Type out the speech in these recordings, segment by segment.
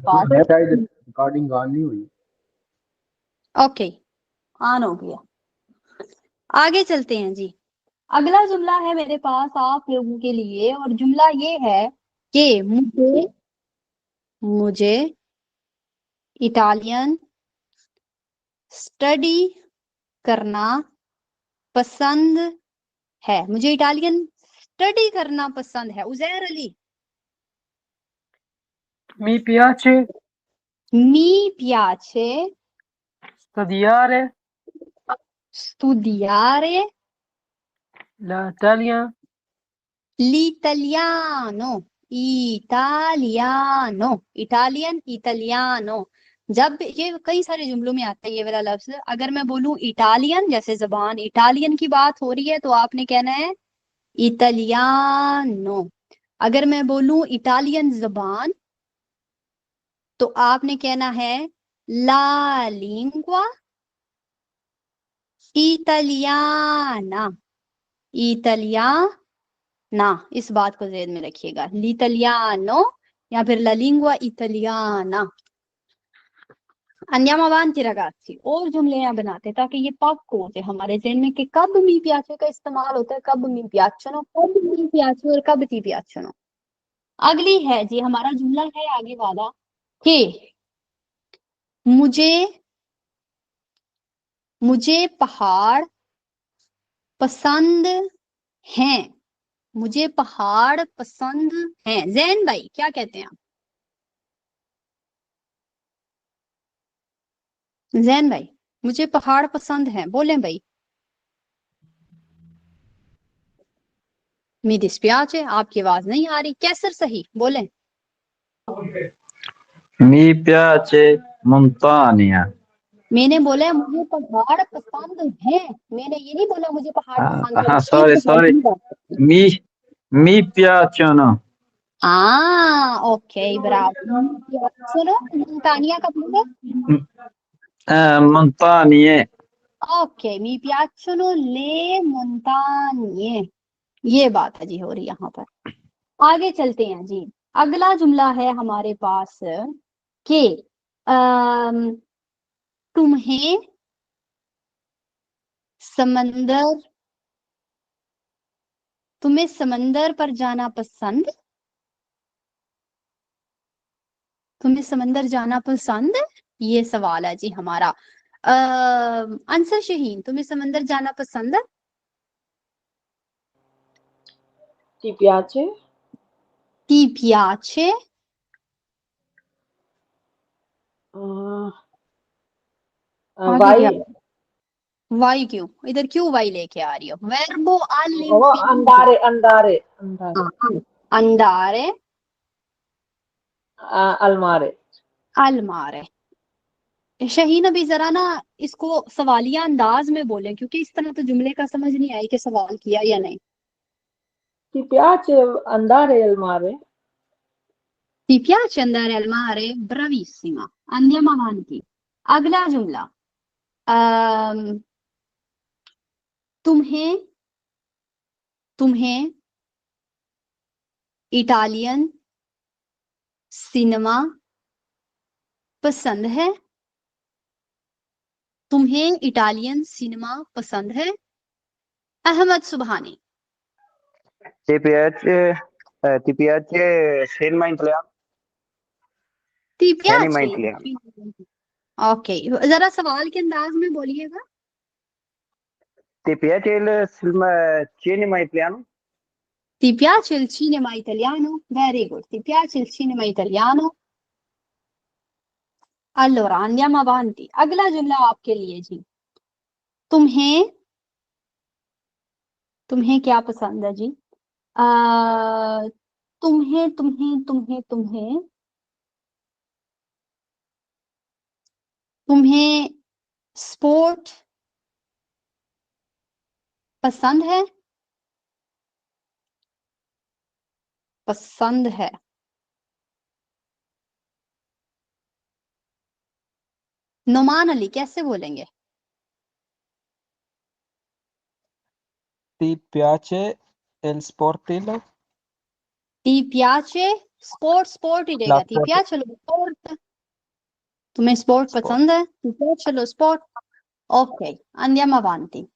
पास। है शायद recording on नहीं हुई। ओके, ऑन हो गया। आगे चलते हैं जी। अगला जुमला है मेरे पास आप लोगों के लिए, और जुमला ये है कि मुझे इटालियन स्टडी करना पसंद है। मुझे इटालियन स्टडी करना पसंद है। उजैर अली। Mi piace मी piace studiare studiare l'Italia l'italiano। Italiano, Italian, Italiano. जब ये कई सारे जुमलों में आता है ये वाला लफ्ज, अगर मैं बोलूं इटालियन, जैसे जबान इटालियन की बात हो रही है, तो आपने कहना है इटालियानो। अगर मैं बोलूं इटालियन जबान, तो आपने कहना है ला लिंगua इटालियाना। इटालियाना, इस बात को ज़हन में रखिएगा। l'italiano या फिर la lingua italiana। Andiamo avanti ragazzi, और जुमले यहाँ बनाते ताकि ये पक्क हो जाए हमारे ज़हन में कि कब मी पियाचे का इस्तेमाल होता है, कब मी पियाचनो, कब मी पियाचे और कब ती पियाचनो। अगली है जी, हमारा जुमला है आगे वाला कि मुझे मुझे पहाड़ पसंद हैं। मुझे पहाड़ पसंद हैं। जैन भाई क्या कहते हैं आप? जैन भाई, मुझे पहाड़ पसंद हैं, बोलें भाई। मी दिस्पियाचे, आपकी आवाज नहीं आ रही। कैसर सही, बोलें। Mi piace montagna. मैंने बोला मुझे पहाड़ पसंद हैं, मैंने ये नहीं बोला मुझे पहाड़ पसंद है। Sorry. Mi piacciono. Okay, Bravo. सुनो, मोंटानिया का बोले। Montagne. ओके, मी पियाचनो ले मोंटानिए। ये बात है जी हो रही है यहाँ पर। आगे चलते हैं जी। अगला जुमला है हमारे पास कि तुम्हें समंदर तुम्हें समंदर पर जाना पसंद। तुम्हें समंदर जाना पसंद है, ये सवाल है जी हमारा। आंसर शहीन, तुम्हें समंदर जाना पसंद है? Ti piace? ती पियाचे। Uh, आगे क्या? vai? वाई क्यों? इधर क्यों वाई लेके आ रही हो? वर्बो Oh, andare. अंडारे Al mare. al mare। Shaheen अभी जरा ना इसको सवालिया अंदाज में बोले, क्योंकि इस तरह तो जुमले का समझ नहीं आई कि सवाल किया या नहीं। Ti piace andare al mare? Ti piace andare al mare? Bravissima, andiamo avanti। अगला जुमला, अम, तुम्हें तुम्हें इटालियन सिनेमा पसंद है। तुम्हें इटालियन सिनेमा पसंद है? Ahmad Subhani. Ti piace cinema italiano? Ti Cinema piace? italiano. Okay, जरा सवाल के अंदाज में बोलिएगा। Ti piace il cinema italiano? Ti piace il cinema italiano? Very good. Ti piace il cinema italiano? Allora, andiamo avanti। अगला जुमला आपके लिए जी। तुम्हें तुम्हें क्या पसंद है जी? तुम्हें तुम्हें तुम्हें तुम्हें तुम्हें स्पोर्ट पसंद है? पसंद है। नुमान अली कैसे बोलेंगे? Ti piace il sportivo? Ti piace sport sport ही रहेगा। Last तिपिया चलो स्पोर्ट, तुम्हें स्पोर्ट पसंद है? तिपिया चलो स्पोर्ट। ओके, अंदियम अवांति।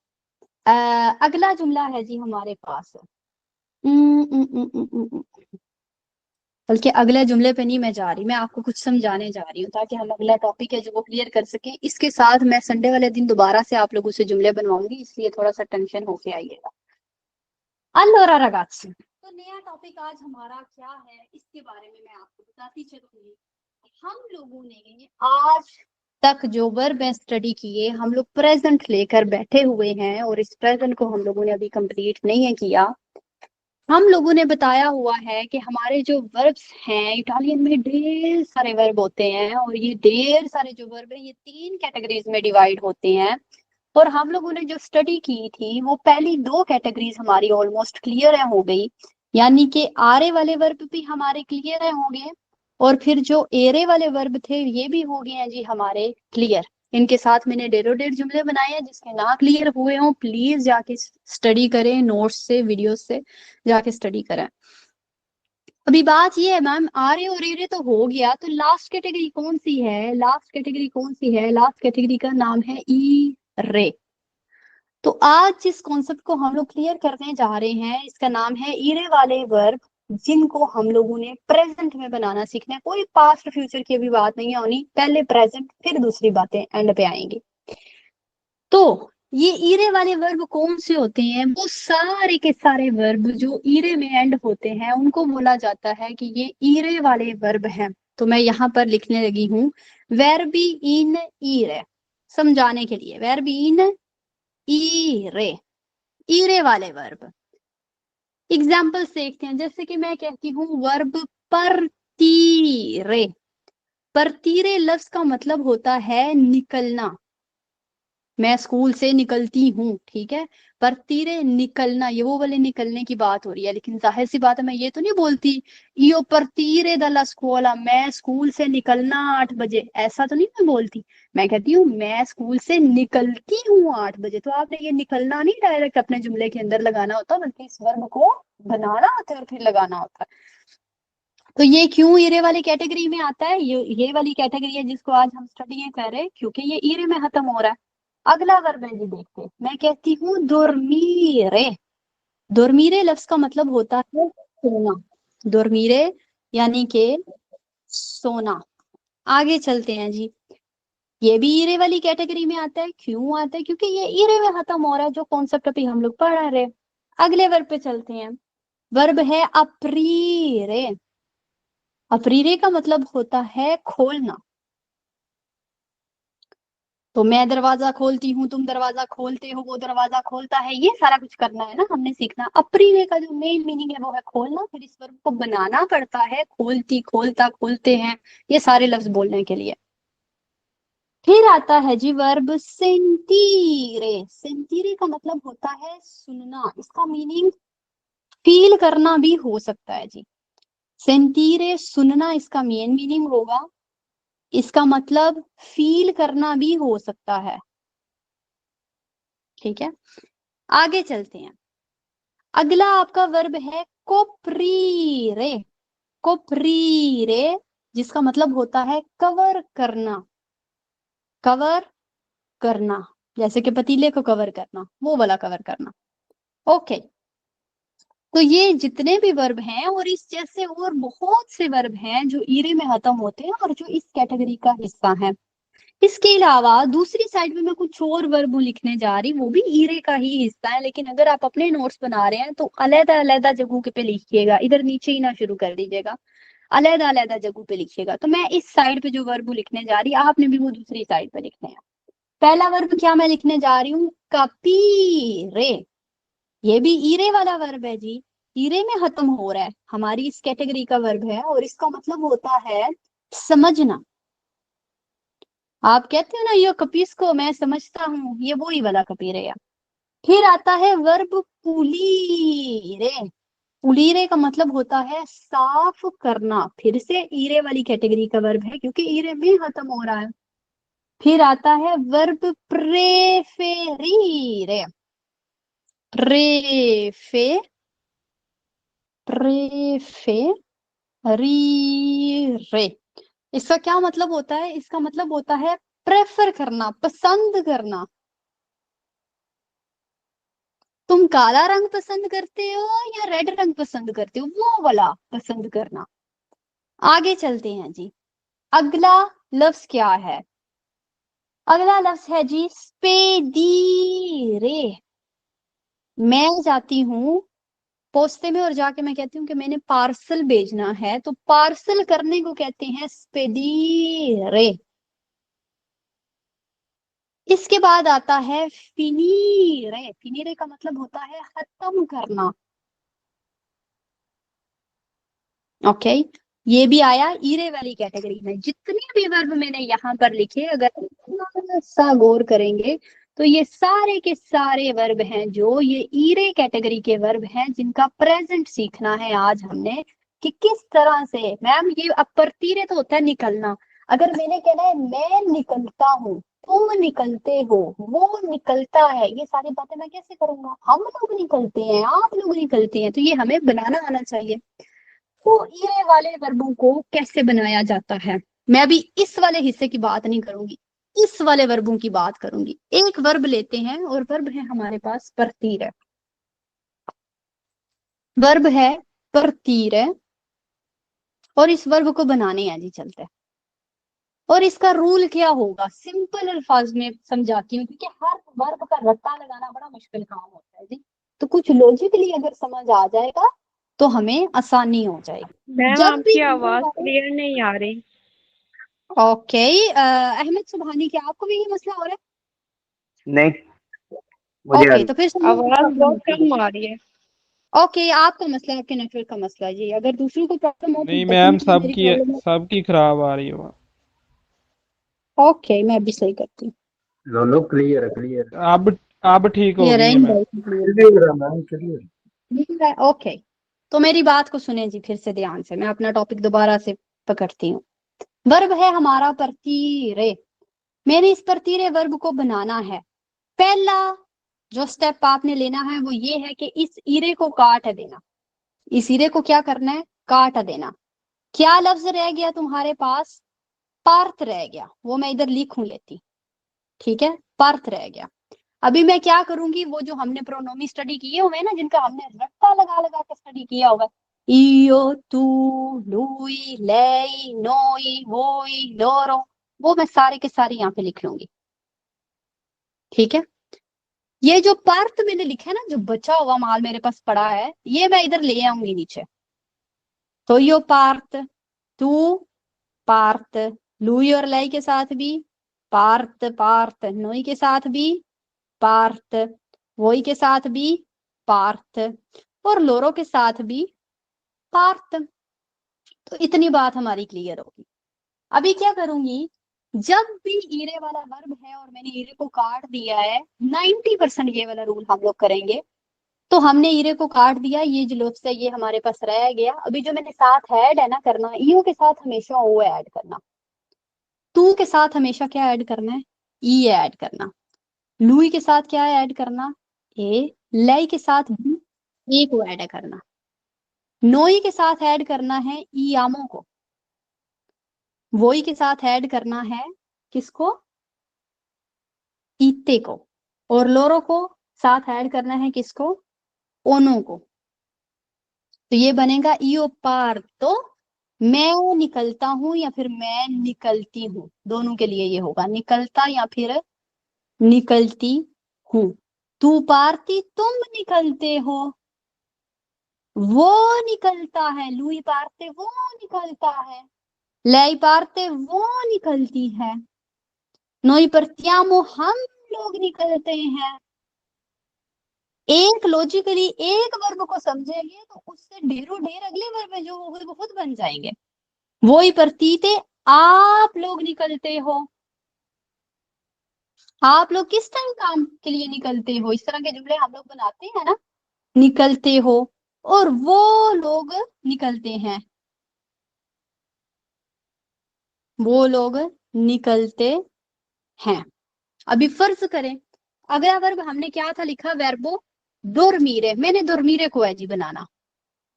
अगला जुमला है जी हमारे पास। बल्कि अगले जुमले पे नहीं मैं जा रही, मैं आपको कुछ समझाने जा रही हूँ ताकि हम अगला टॉपिक है जो वो क्लियर कर सकें। इसके साथ मैं संडे वाले दिन दोबारा से आप लोगों से जुमले बनवाऊंगी, इसलिए थोड़ा सा टेंशन होके आइएगा। अल्लोरा रगाज़ी, तो नया टॉपिक आज हमारा क्या है इसके बारे में मैं आपको बताती चलूंगी। हम लोगों ने आज तक जो वर्ब स्टडी किए, हम लोग प्रेजेंट लेकर बैठे हुए हैं और इस प्रेजेंट को हम लोगों ने अभी कंप्लीट नहीं है किया। हम लोगों ने बताया हुआ है कि हमारे जो वर्ब्स हैं, इटालियन में ढेर सारे वर्ब होते हैं और ये ढेर सारे जो वर्ब है ये 3 कैटेगरीज में डिवाइड होते हैं। और हम लोगों ने जो स्टडी की थी वो पहली 2 कैटेगरीज हमारी ऑलमोस्ट क्लियर है हो गई, यानी कि आरे वाले वर्ब भी हमारे क्लियर है हो गए और फिर जो एरे वाले वर्ब थे ये भी हो गए हैं जी हमारे क्लियर। इनके साथ मैंने डेढ़ जुमले बनाए हैं, जिसके ना क्लियर हुए हों प्लीज जाके स्टडी करें, नोट्स से वीडियोस से जाके स्टडी करें। अभी बात ये है मैम, आरे और एरे तो हो गया, तो लास्ट कैटेगरी कौन सी है? लास्ट कैटेगरी कौन सी है? लास्ट कैटेगरी का नाम है ई रे। तो आज जिस कॉन्सेप्ट को हम लोग क्लियर करने जा रहे हैं इसका नाम है ईरे वाले वर्ब, जिनको हम लोगों ने प्रेजेंट में बनाना सीखना है। कोई पास्ट फ्यूचर की भी बात नहीं होनी, पहले प्रेजेंट फिर दूसरी बातें एंड पे आएंगी। तो ये ईरे वाले वर्ब कौन से होते हैं? वो सारे के सारे वर्ब जो ईरे में एंड होते हैं उनको बोला जाता है कि ये ईरे वाले वर्ब हैं। तो मैं यहाँ पर लिखने लगी हूँ वर्बी इन ईरे, समझाने के लिए। वर्बी इन ईरे, ईरे वाले वर्ब। एग्जाम्पल्स देखते हैं, जैसे कि मैं कहती हूँ वर्ब परतीरे। परतीरे लफ्ज का मतलब होता है निकलना। मैं स्कूल से निकलती हूँ, ठीक है। परतीरे निकलना, ये वो वाले निकलने की बात हो रही है, लेकिन जाहिर सी बात है मैं ये तो नहीं बोलती यो परतीरे दला स्कूला, मैं स्कूल से निकलना 8 बजे, ऐसा तो नहीं मैं बोलती। मैं कहती हूँ मैं स्कूल से निकलती हूँ 8 बजे। तो आपने ये निकलना नहीं डायरेक्ट अपने जुमले के अंदर लगाना होता, बल्कि इस वर्ब को बनाना होता है और फिर लगाना होता है। तो ये क्यों ईरे वाली कैटेगरी में आता है? ये वाली कैटेगरी है जिसको आज हम स्टडी कर रहे हैं, क्योंकि ये ईरे में खत्म हो रहा है। अगला वर्ब है जी, देखते मैं कहती हूँ दुर्मीरे। दुर्मीरे लफ्ज का मतलब होता है सोना। दुर्मीरे यानी के सोना। आगे चलते हैं जी, ये भी ईरे वाली कैटेगरी में आता है। क्यों आता है? क्योंकि ये ईरे में खत्म हो रहा है, जो कॉन्सेप्ट अभी हम लोग पढ़ रहे। अगले वर्ब पे चलते हैं, वर्ब है अप्रीरे। अप्रीरे का मतलब होता है खोलना। तो मैं दरवाजा खोलती हूँ, तुम दरवाजा खोलते हो, वो दरवाजा खोलता है, ये सारा कुछ करना है ना हमने सीखना। अप्रीरे का जो मेन मीनिंग है वो है खोलना, फिर इस वर्ब को बनाना पड़ता है खोलती, खोलता, खोलते हैं, ये सारे लफ्ज बोलने के लिए। फिर आता है जी वर्ब सेंटीरे। सेंटीरे का मतलब होता है सुनना, इसका मीनिंग फील करना भी हो सकता है जी। सेंटीरे सुनना इसका मेन मीनिंग होगा, इसका मतलब फील करना भी हो सकता है, ठीक है। आगे चलते हैं, अगला आपका वर्ब है कोप्रीरे। कोप्रीरे जिसका मतलब होता है कवर करना। कवर करना, जैसे कि पतीले को कवर करना, वो वाला कवर करना। ओके, तो ये जितने भी वर्ब हैं और इस जैसे और बहुत से वर्ब हैं जो ईरे में खत्म होते हैं और जो इस कैटेगरी का हिस्सा है। इसके अलावा दूसरी साइड में मैं कुछ और वर्ब लिखने जा रही, वो भी ईरे का ही हिस्सा है, लेकिन अगर आप अपने नोट्स बना रहे हैं तो अलग अलग जगहों पे लिखिएगा, इधर नीचे ही ना शुरू कर दीजिएगा, अलग अलग जगहों पे लिखिएगा। तो मैं इस साइड पे जो वर्ब लिखने जा रही, आपने भी वो दूसरी साइड पे लिखने हैं। पहला वर्ब क्या मैं लिखने जा रही हूँ? कपीरे। ये भी ईरे वाला वर्ब है जी, ईरे में खत्म हो रहा है, हमारी इस कैटेगरी का वर्ब है और इसका मतलब होता है समझना। आप कहते हो ना ये कपीस को मैं समझता हूँ, ये वो ही वाला कपीरे है। फिर आता है वर्ब पुलीरे। पुलीरे का मतलब होता है साफ करना, फिर से ईरे वाली कैटेगरी का वर्ब है क्योंकि ईरे में खत्म हो रहा है। फिर आता है वर्ब प्रेफेरीरे। प्रेफे प्रेफे री रे। इसका क्या मतलब होता है? इसका मतलब होता है प्रेफर करना, पसंद करना। तुम काला रंग पसंद करते हो या रेड रंग पसंद करते हो, वो वाला पसंद करना। आगे चलते हैं जी। अगला लफ्ज क्या है? अगला लफ्ज है जी स्पेदीरे। मैं जाती हूँ पोस्ते में और जाके मैं कहती हूँ कि मैंने पार्सल भेजना है, तो पार्सल करने को कहते हैं स्पेदीरे। इसके बाद आता है फिनीरे। फिनीरे का मतलब होता है खत्म करना। ओके, ये भी आया ईरे वाली कैटेगरी में। जितने भी वर्ब मैंने यहाँ पर लिखे, अगर थोड़ा सा गौर करेंगे तो ये सारे के सारे वर्ब हैं जो ये ईरे कैटेगरी के वर्ब हैं, जिनका प्रेजेंट सीखना है आज हमने कि किस तरह से। मैम ये अपर्तीरे तो होता है निकलना। अगर मैंने कहना है मैं निकलता हूँ, तुम निकलते हो, वो निकलता है, ये सारी बातें मैं कैसे करूंगा? हम लोग निकलते हैं, आप लोग निकलते हैं, तो ये हमें बनाना आना चाहिए। तो ये वाले वर्बों को कैसे बनाया जाता है, मैं अभी इस वाले हिस्से की बात नहीं करूंगी, इस वाले वर्बों की बात करूंगी। एक वर्ब लेते हैं और वर्ब है हमारे पास परतीर है। वर्ब है परतीर है और इस वर्ब को बनाने हैं जी, चलते हैं। और इसका रूल क्या होगा, सिंपल अल्फाज में समझाती हूँ, क्योंकि हर वर्ब का रट्टा लगाना बड़ा मुश्किल काम होता है जी। तो कुछ लॉजिकली अगर समझ आ जाएगा तो हमें आसानी हो जाएगी। मैम जब भी आपकी आवाज क्लियर नहीं आ रही। ओके, अहमद सुबहानी, क्या आपको भी ये मसला हो रहा नहीं, है? मुझे आ ओके, रही। तो फिर समझ आवाज बहुत कम आ रही है। ओके, आपका मसला, आपके नेटवर्क का मसला है जी। अगर दूसरों को प्रॉब्लम हो तो नहीं मैम, डेफिनेटली मेरी प्रॉब्लम है। सबकी खराब आ रही है आवाज़। ओके, मैं भी सही करती हूँ। लो क्लियर है, क्लियर अब ठीक हो क्लियर गई है है मैम। क्लियर है मैम, क्लियर। ओके, तो मेरी बात को सुने जी फिर से ध्यान से। मैं अपना टॉपिक दोबारा से पकड़ती हूँ। वर्ब है हमारा परतीरे। मैंने इस परतीरे वर्ब को बनाना है। पहला जो स्टेप आपने लेना है वो ये है कि इस ईरे को काट देना। इस ईरे को क्या करना है? काट देना। क्या लफ्ज रह गया तुम्हारे पास? पार्थ रह गया, वो मैं इधर लिखूं लेती। ठीक है, पार्थ रह गया। अभी मैं क्या करूंगी, वो जो हमने प्रोनोमी स्टडी किए हुए हैं ना, जिनका हमने रट्टा लगा लगा के स्टडी किया हुआ है, इयो, तू, लुई, लेई, नोई, वोई, लोरो, वो मैं सारे के सारे यहाँ पे लिख लूंगी। ठीक है, ये जो पार्थ मैंने लिखा है ना, जो बचा हुआ माल मेरे पास पड़ा है, ये मैं इधर ले आऊंगी नीचे। तो यो पार्थ, तू पार्थ, लुई और लाई के साथ भी पार्थ, पार्थ नोई के साथ भी पार्थ, वोई के साथ भी पार्थ, और लोरो के साथ भी पार्थ। तो इतनी बात हमारी क्लियर होगी। अभी क्या करूंगी, जब भी ईरे वाला वर्ब है और मैंने ईरे को काट दिया है, 90% ये वाला रूल हम लोग करेंगे। तो हमने ईरे को काट दिया, ये जो लफ्ज है ये हमारे पास रह गया। अभी जो मैंने साथ ऐड है ना करना, ईओ के साथ हमेशा ओ ऐड करना, तू के साथ हमेशा क्या ऐड करना है? ई ऐड करना। लुई के साथ क्या ऐड करना? ए। लय के साथ भी ए को ऐड करना। नोई के साथ ऐड करना है ई आमो को। वोई के साथ ऐड करना है किसको? ईते को। और लोरो को साथ ऐड करना है किसको? ओनो को। तो ये बनेगा ईओ पार। तो मैं निकलता हूं या फिर मैं निकलती हूँ, दोनों के लिए ये होगा, निकलता या फिर निकलती हूँ। तू पारती, तुम निकलते हो, वो निकलता है, लुई पारते वो निकलता है, लय पारते वो निकलती है, नोई परतियामो हम लोग निकलते हैं। एक लॉजिकली एक वर्ब को समझेंगे तो उससे ढेरों ढेर अगले वर्ब है जो वो खुद ब खुद बन जाएंगे। वही प्रतीते, आप लोग निकलते हो, आप लोग किस टाइम काम के लिए निकलते हो, इस तरह के जुमले हम लोग बनाते हैं ना, निकलते हो। और वो लोग निकलते हैं, वो लोग निकलते हैं। अभी फर्ज करें, अगला वर्ब हमने क्या था लिखा, वर्बो दोरमीरे। मैंने दोरमीरे को है जी बनाना।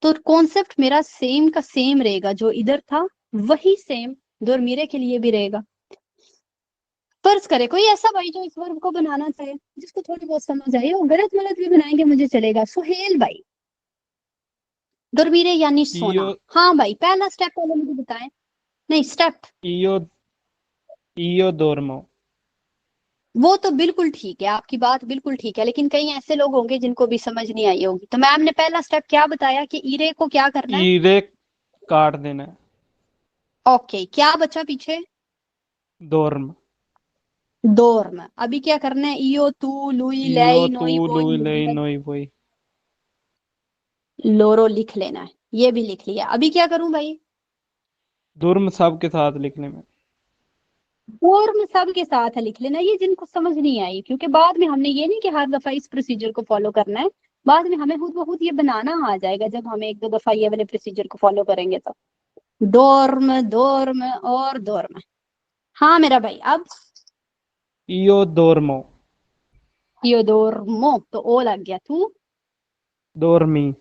तो कॉन्सेप्ट मेरा सेम का सेम रहेगा, जो इधर था वही सेम दोरमीरे के लिए भी रहेगा। फर्ज करे कोई ऐसा भाई जो इस वर्ब को बनाना चाहे, जिसको थोड़ी बहुत समझ आई, वो गलत मलत भी बनाएंगे मुझे चलेगा। सुहेल भाई, दोरमीरे यानी सोना। इयो हाँ भाई, पहला स्टेप पहले मुझे बताएं। नहीं, स्टेप इयो इयो dormo. वो तो बिल्कुल ठीक है, आपकी बात बिल्कुल ठीक है, लेकिन कई ऐसे लोग होंगे जिनको भी समझ नहीं आई होगी। तो मैम ने पहला स्टेप क्या बताया कि ईरे को क्या करना है? ईरे काट देना है. ओके, क्या बचा पीछे? dorm. दोर्म। अभी क्या करना है? इयो तू लुई इयो लाई तू नोई वोई लुई लई लोरो नोई वोई. लोरो लिख लेना है, ये भी लिख लिया। अभी क्या करूं भाई? दुर्म सब के साथ लिखने में. दोर्म सब के साथ है लिख लेना, ये जिनको समझ नहीं आई, क्योंकि बाद में हमने ये नहीं कि हर दफा इस प्रोसीजर को फॉलो करना है, बाद में हमें खुद ब खुद ये बनाना आ जाएगा जब हम एक दो दफा ये वाले प्रोसीजर को फॉलो करेंगे। तो डोर्म, डोर्म और डोर्म। हाँ मेरा भाई, अब इयो dormo. यो डोर्मो तो ओ लग गया, तू dormi.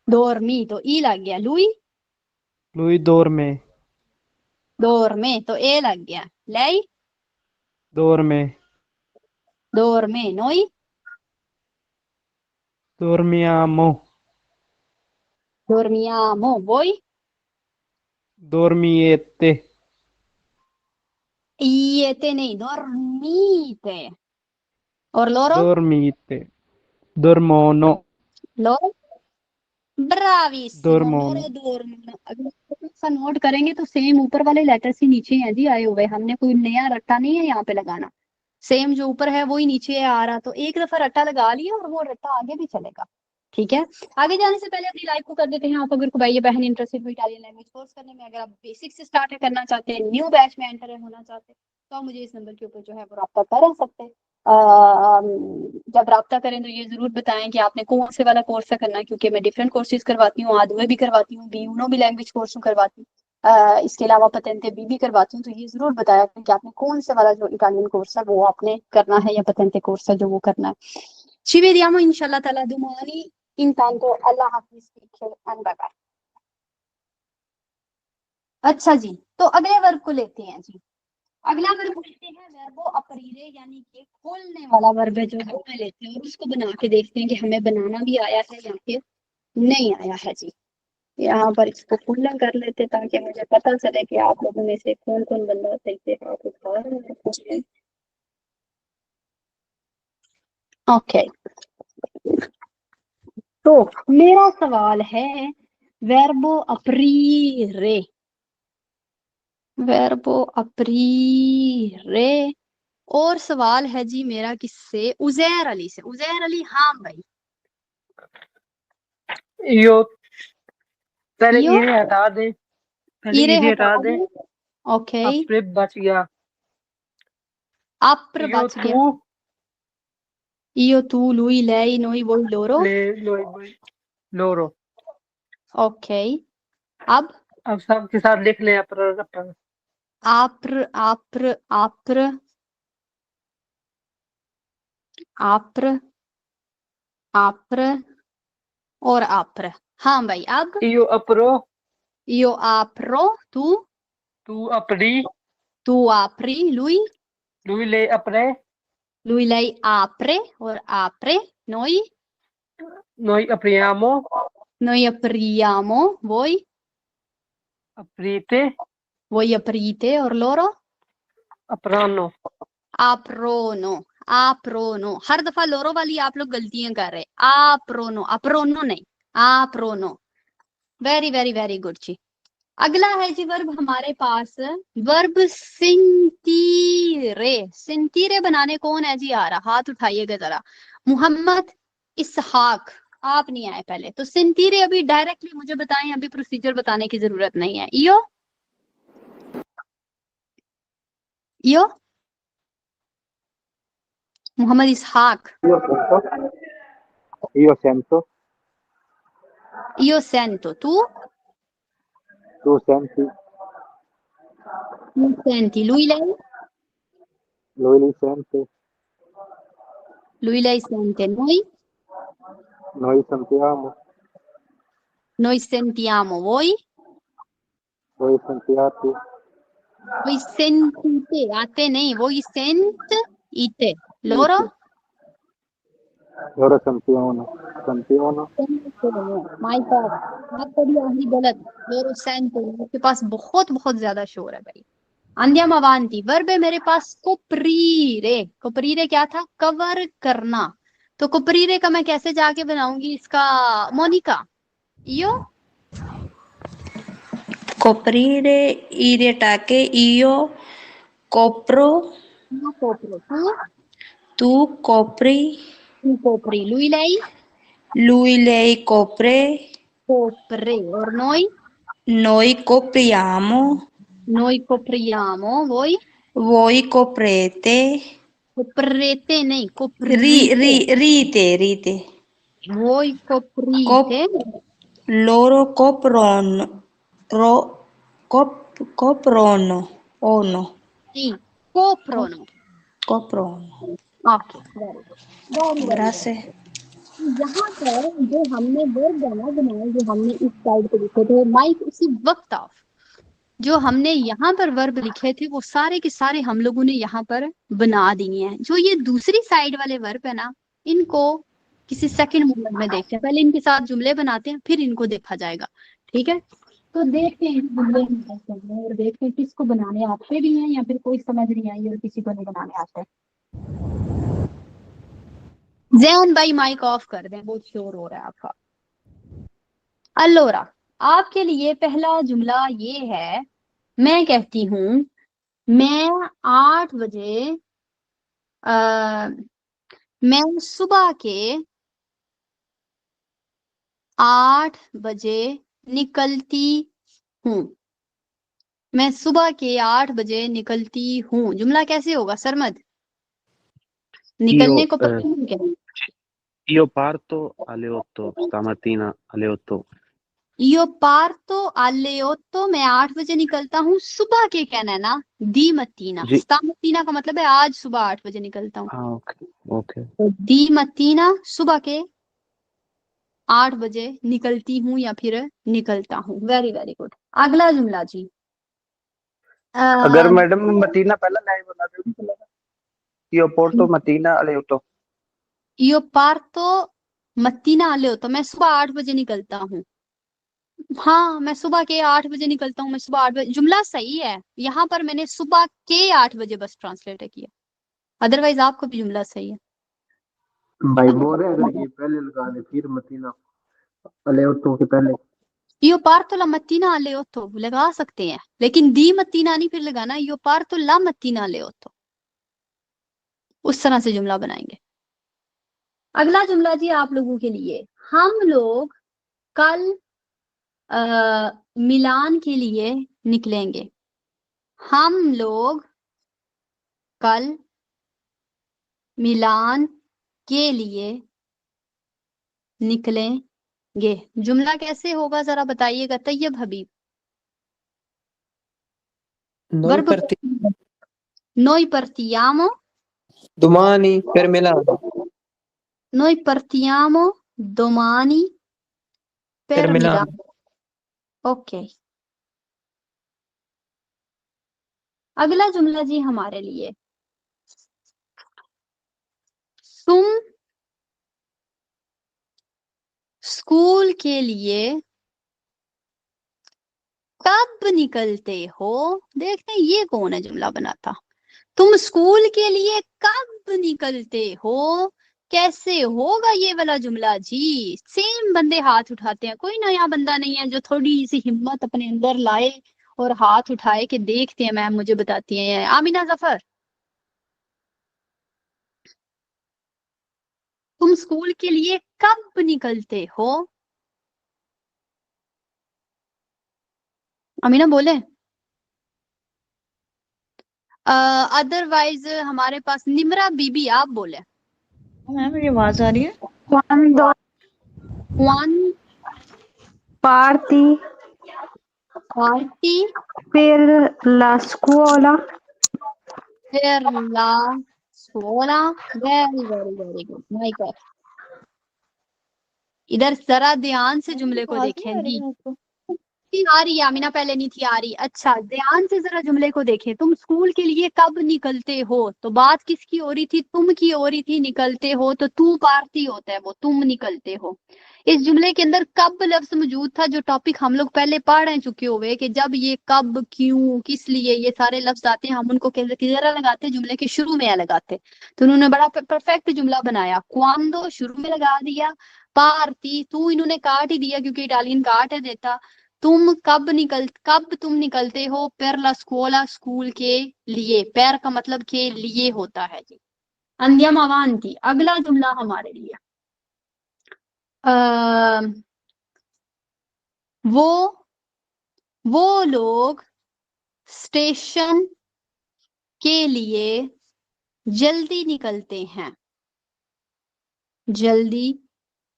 डोर्मी तो ई लग गया, लुई lui dorme. डोर्मे तो ए लग गया, लाई dorme. डोर्मे नोई dormiamo. dormiamo, voi dormiete. iete नहीं, dormite। और loro dormite. dormono. loro ब्रावीसिमो, dormono. loro dormono। अगर सा नोट करेंगे तो सेम ऊपर वाले लेटर्स ही नीचे हैं जी आए हुए, हमने कोई नया रट्टा नहीं है यहाँ पे लगाना। सेम जो ऊपर है वही नीचे आ रहा, तो एक दफा रट्टा लगा लिया और वो रट्टा आगे भी चलेगा। ठीक है, आगे जाने से पहले अपनी लाइफ को कर देते हैं। आप अगर कोई भाई या बहन इंटरेस्टेड हो इटालियन लैंग्वेज कोर्स करने में, अगर आप बेसिक से स्टार्ट करना चाहते हैं, न्यू बैच में एंटर होना चाहते हैं, तो आप मुझे इस नंबर के ऊपर जो है वो रब्ता कर सकते हैं। जब रब्ता करें तो ये जरूर बताएं कि आपने कौन से वाला कोर्स करना है, क्योंकि मैं डिफरेंट कोर्सेज करवाती हूँ, आदुए भी करवाती हूँ, B1 भी लैंग्वेज कोर्स करवाती हूँ, इसके अलावा पतेंते बी भी करवाती हूँ। तो ये जरूर बताया करें कि आपने कौन से वाला जो इटालियन कोर्स है वो आपने करना है, या पतेंते कोर्स है जो वो करना है। Ci vediamo inshallah ta'ala domani. Intanto Allah Hafiz, take care and bye bye। अच्छा जी, तो अगले वर्ब को लेते हैं जी। अगला वर्ब लेते हैं वर्बो अपरीरे, यानी कि खोलने वाला वर्ब है जो वो में लेते हैं और उसको बना के देखते हैं कि हमें बनाना भी आया है या फिर नहीं आया है जी। यहाँ पर इसको खुला कर लेते ताकि मुझे पता चले कि आप लोगों में से कौन कौन बंदा सही से हाथ उठा रहे हैं। ओके, तो मेरा सवाल है वर्बो अपरीरे, वर्बो अपरीरे। और सवाल है जी मेरा किससे? उजैर अली से। उजैर अली, हाँ भाई। इयो पहले इयो इरे हटा दे, पहले इरे इरे हटा हटा दे. दे। ओके, अपने बच गया. अप्र इयो बच गया। तू इयो तू लुई लाई नोई वोई लोरो। ले लोई बोई लोरो. ओके, अब अब सबके साथ लिख ले अपर. आप्र आप्र आप्र आप्र आप्र और आप्र। हाँ भाई, अब इयो अपरो. इयो आप्रो, तू तू अपरी. तू आप्री, लुई लुई ले अपरे. लुई लाई आप्रे और आप्रे, नोई Noi apriamo. noi apriamo, Aprite. voi aprite और loro Apranno. aprono, aprono। हर दफा लोरो वाली आप लोग गलतियां कर रहे। aprono, aprono नहीं, aprono। Very very very good जी। अगला है जी वर्ब हमारे पास, वर्ब सिंतीरे। सिंतीरे बनाने कौन है जी आ रहा? हाथ उठाइएगा जरा। मोहम्मद इसहाक, आप नहीं आए पहले तो। सिंतीरे अभी डायरेक्टली मुझे बताएं, अभी प्रोसीजर बताने की जरूरत नहीं है। इयो इयो मोहम्मद इसहाक, Io sento, इयो सेंटो, तू tu senti, सेंटी, लुई लाई lui sente, सेंटे, noi sentiamo, Noi sentiamo voi. Voi sentiate. Voi sentite, आते नहीं, voi sentite. Loro? Loro sentivano. Sentivano. My God, बात करी आखिरी गलत। Loro sentono, आपके पास बहुत बहुत ज्यादा शोर है भाई। Andiamo avanti, वर्ब है मेरे पास coprire। coprire क्या था? कवर करना। तो coprire का मैं कैसे जाके बनाऊंगी इसका? Monica, io Coprire, irretake, io copro, no copro, tu copri, tu copri, lui lei lui, lei copre, copre, और noi copriamo, noi copriamo, voi coprete, coprete नहीं, ri, coprite, rite, voi coprite, cop, loro coprono, coprono, o no, sì, coprono। coprono. Okay, very very. Grazie. यहाँ पर जो हमने verb बनाए, जो हमने इस साइड पे लिखे थे, माइक उसी वक्त ऑफ। जो हमने यहाँ पर वर्ब लिखे थे वो सारे के सारे हम लोगों ने यहाँ पर बना दिए हैं। जो ये दूसरी साइड वाले वर्ब है ना, इनको किसी सेकंड मोमेंट में देखते हैं। पहले इनके साथ जुमले बनाते हैं, फिर इनको देखा जाएगा। ठीक है, तो देखते हैं जुमले हम कैसे हैं और देखते हैं किसको बनाने आते भी हैं या फिर कोई समझ नहीं आई और किसी को नहीं बनाने आते। जैन भाई माइक ऑफ कर दें, बहुत शोर हो रहा है आपका। अल्लोरा, आपके लिए पहला जुमला ये है, मैं कहती हूँ मैं 8 बजे मैं सुबह के 8 बजे निकलती हूँ। मैं सुबह के 8 बजे निकलती हूँ। जुमला कैसे होगा सरमद? निकलने को पता नहीं क्या? Io parto alle 8 stamattina alle 8. Io parto alle 8, मैं 8 बजे निकलता हूँ। सुबह के कहना है ना, दी मत्तीना। जी। स्तामत्तीना का मतलब है आज सुबह 8 बजे निकलता हूँ। Ah, ok. तो दी मत्तीना सुबह के 8 बजे निकलती हूँ या फिर निकलता हूँ। Very very good. अगला जुमला जी। अगर मैडम मतीना पहला लाइन बना दो तो चलेगा। io porto mattina alle 8. यो पार्तो मत्तीना आले हो, तो मैं सुबह 8 बजे निकलता हूँ। हाँ, मैं सुबह के 8 बजे निकलता हूँ। मैं सुबह 8 बजे, जुमला सही है। यहाँ पर मैंने सुबह के 8 बजे बस ट्रांसलेट किया, अदरवाइज आपको भी जुमला सही है। भाई बोल रहे अगर ये पहले लगा दे फिर मतीना अलेओटो के पहले। यो पार्तो ला मत्तीना आले हो तो लगा सकते हैं, लेकिन दी मत्तीना नहीं फिर लगाना। यो पार्तो ला मत्तीना आले हो तो उस तरह से जुमला बनाएंगे। अगला जुमला जी आप लोगों के लिए, हम लोग कल मिलान के लिए निकलेंगे। हम लोग कल मिलान के लिए निकलेंगे। जुमला कैसे होगा जरा बताइएगा तैयब हबीब। Noi verb noi partiamo, domani per Milano. noi partiamo domani per Per Milano. Milano। Okay, अगला जुमला जी हमारे लिए, तुम स्कूल के लिए कब निकलते हो? देखते हैं ये कौन है जुमला बनाता। तुम स्कूल के लिए कब निकलते हो? कैसे होगा ये वाला जुमला जी? सेम बंदे हाथ उठाते हैं, कोई नया बंदा नहीं है जो थोड़ी सी हिम्मत अपने अंदर लाए और हाथ उठाए कि देखते हैं मैम मुझे बताती हैं। आमिना जफर, तुम स्कूल के लिए कब निकलते हो? अमीना बोले। अदरवाइज हमारे पास निमरा बीबी, आप बोले। मैम मेरी आवाज आ रही है? One Parti party per la scuola. फिर ला सोला। Very very very good my God. इधर जरा ध्यान से जुमले को आवाज नहीं आ देखें रही जी। है आपको? आ रही है आमीना, पहले नहीं थी आ रही। अच्छा ध्यान से जरा जुमले को देखें। तुम स्कूल के लिए कब निकलते हो, तो बात किसकी हो रही थी, तुम की हो रही थी। निकलते हो तो तू पार्थी होता है, वो तुम निकलते हो। इस जुमले के अंदर कब लफ्ज मौजूद था, जो टॉपिक हम लोग पहले पढ़ चुके हुए कि जब ये कब, क्यों, किस लिए, ये सारे लफ्ज आते हैं, हम उनको किधर लगाते, जुमले के शुरू में लगाते। तो उन्होंने बड़ा परफेक्ट जुमला बनाया। क्वांदो शुरू में लगा दिया, पार्थी तू इन्होंने काट ही दिया क्योंकि इटालियन काट है देता। कब तुम निकलते हो, per la scuola स्कूल के लिए। पैर का मतलब के लिए होता है जी। अंदियम अवांति, अगला जुमला हमारे लिए वो लोग स्टेशन के लिए जल्दी निकलते हैं। जल्दी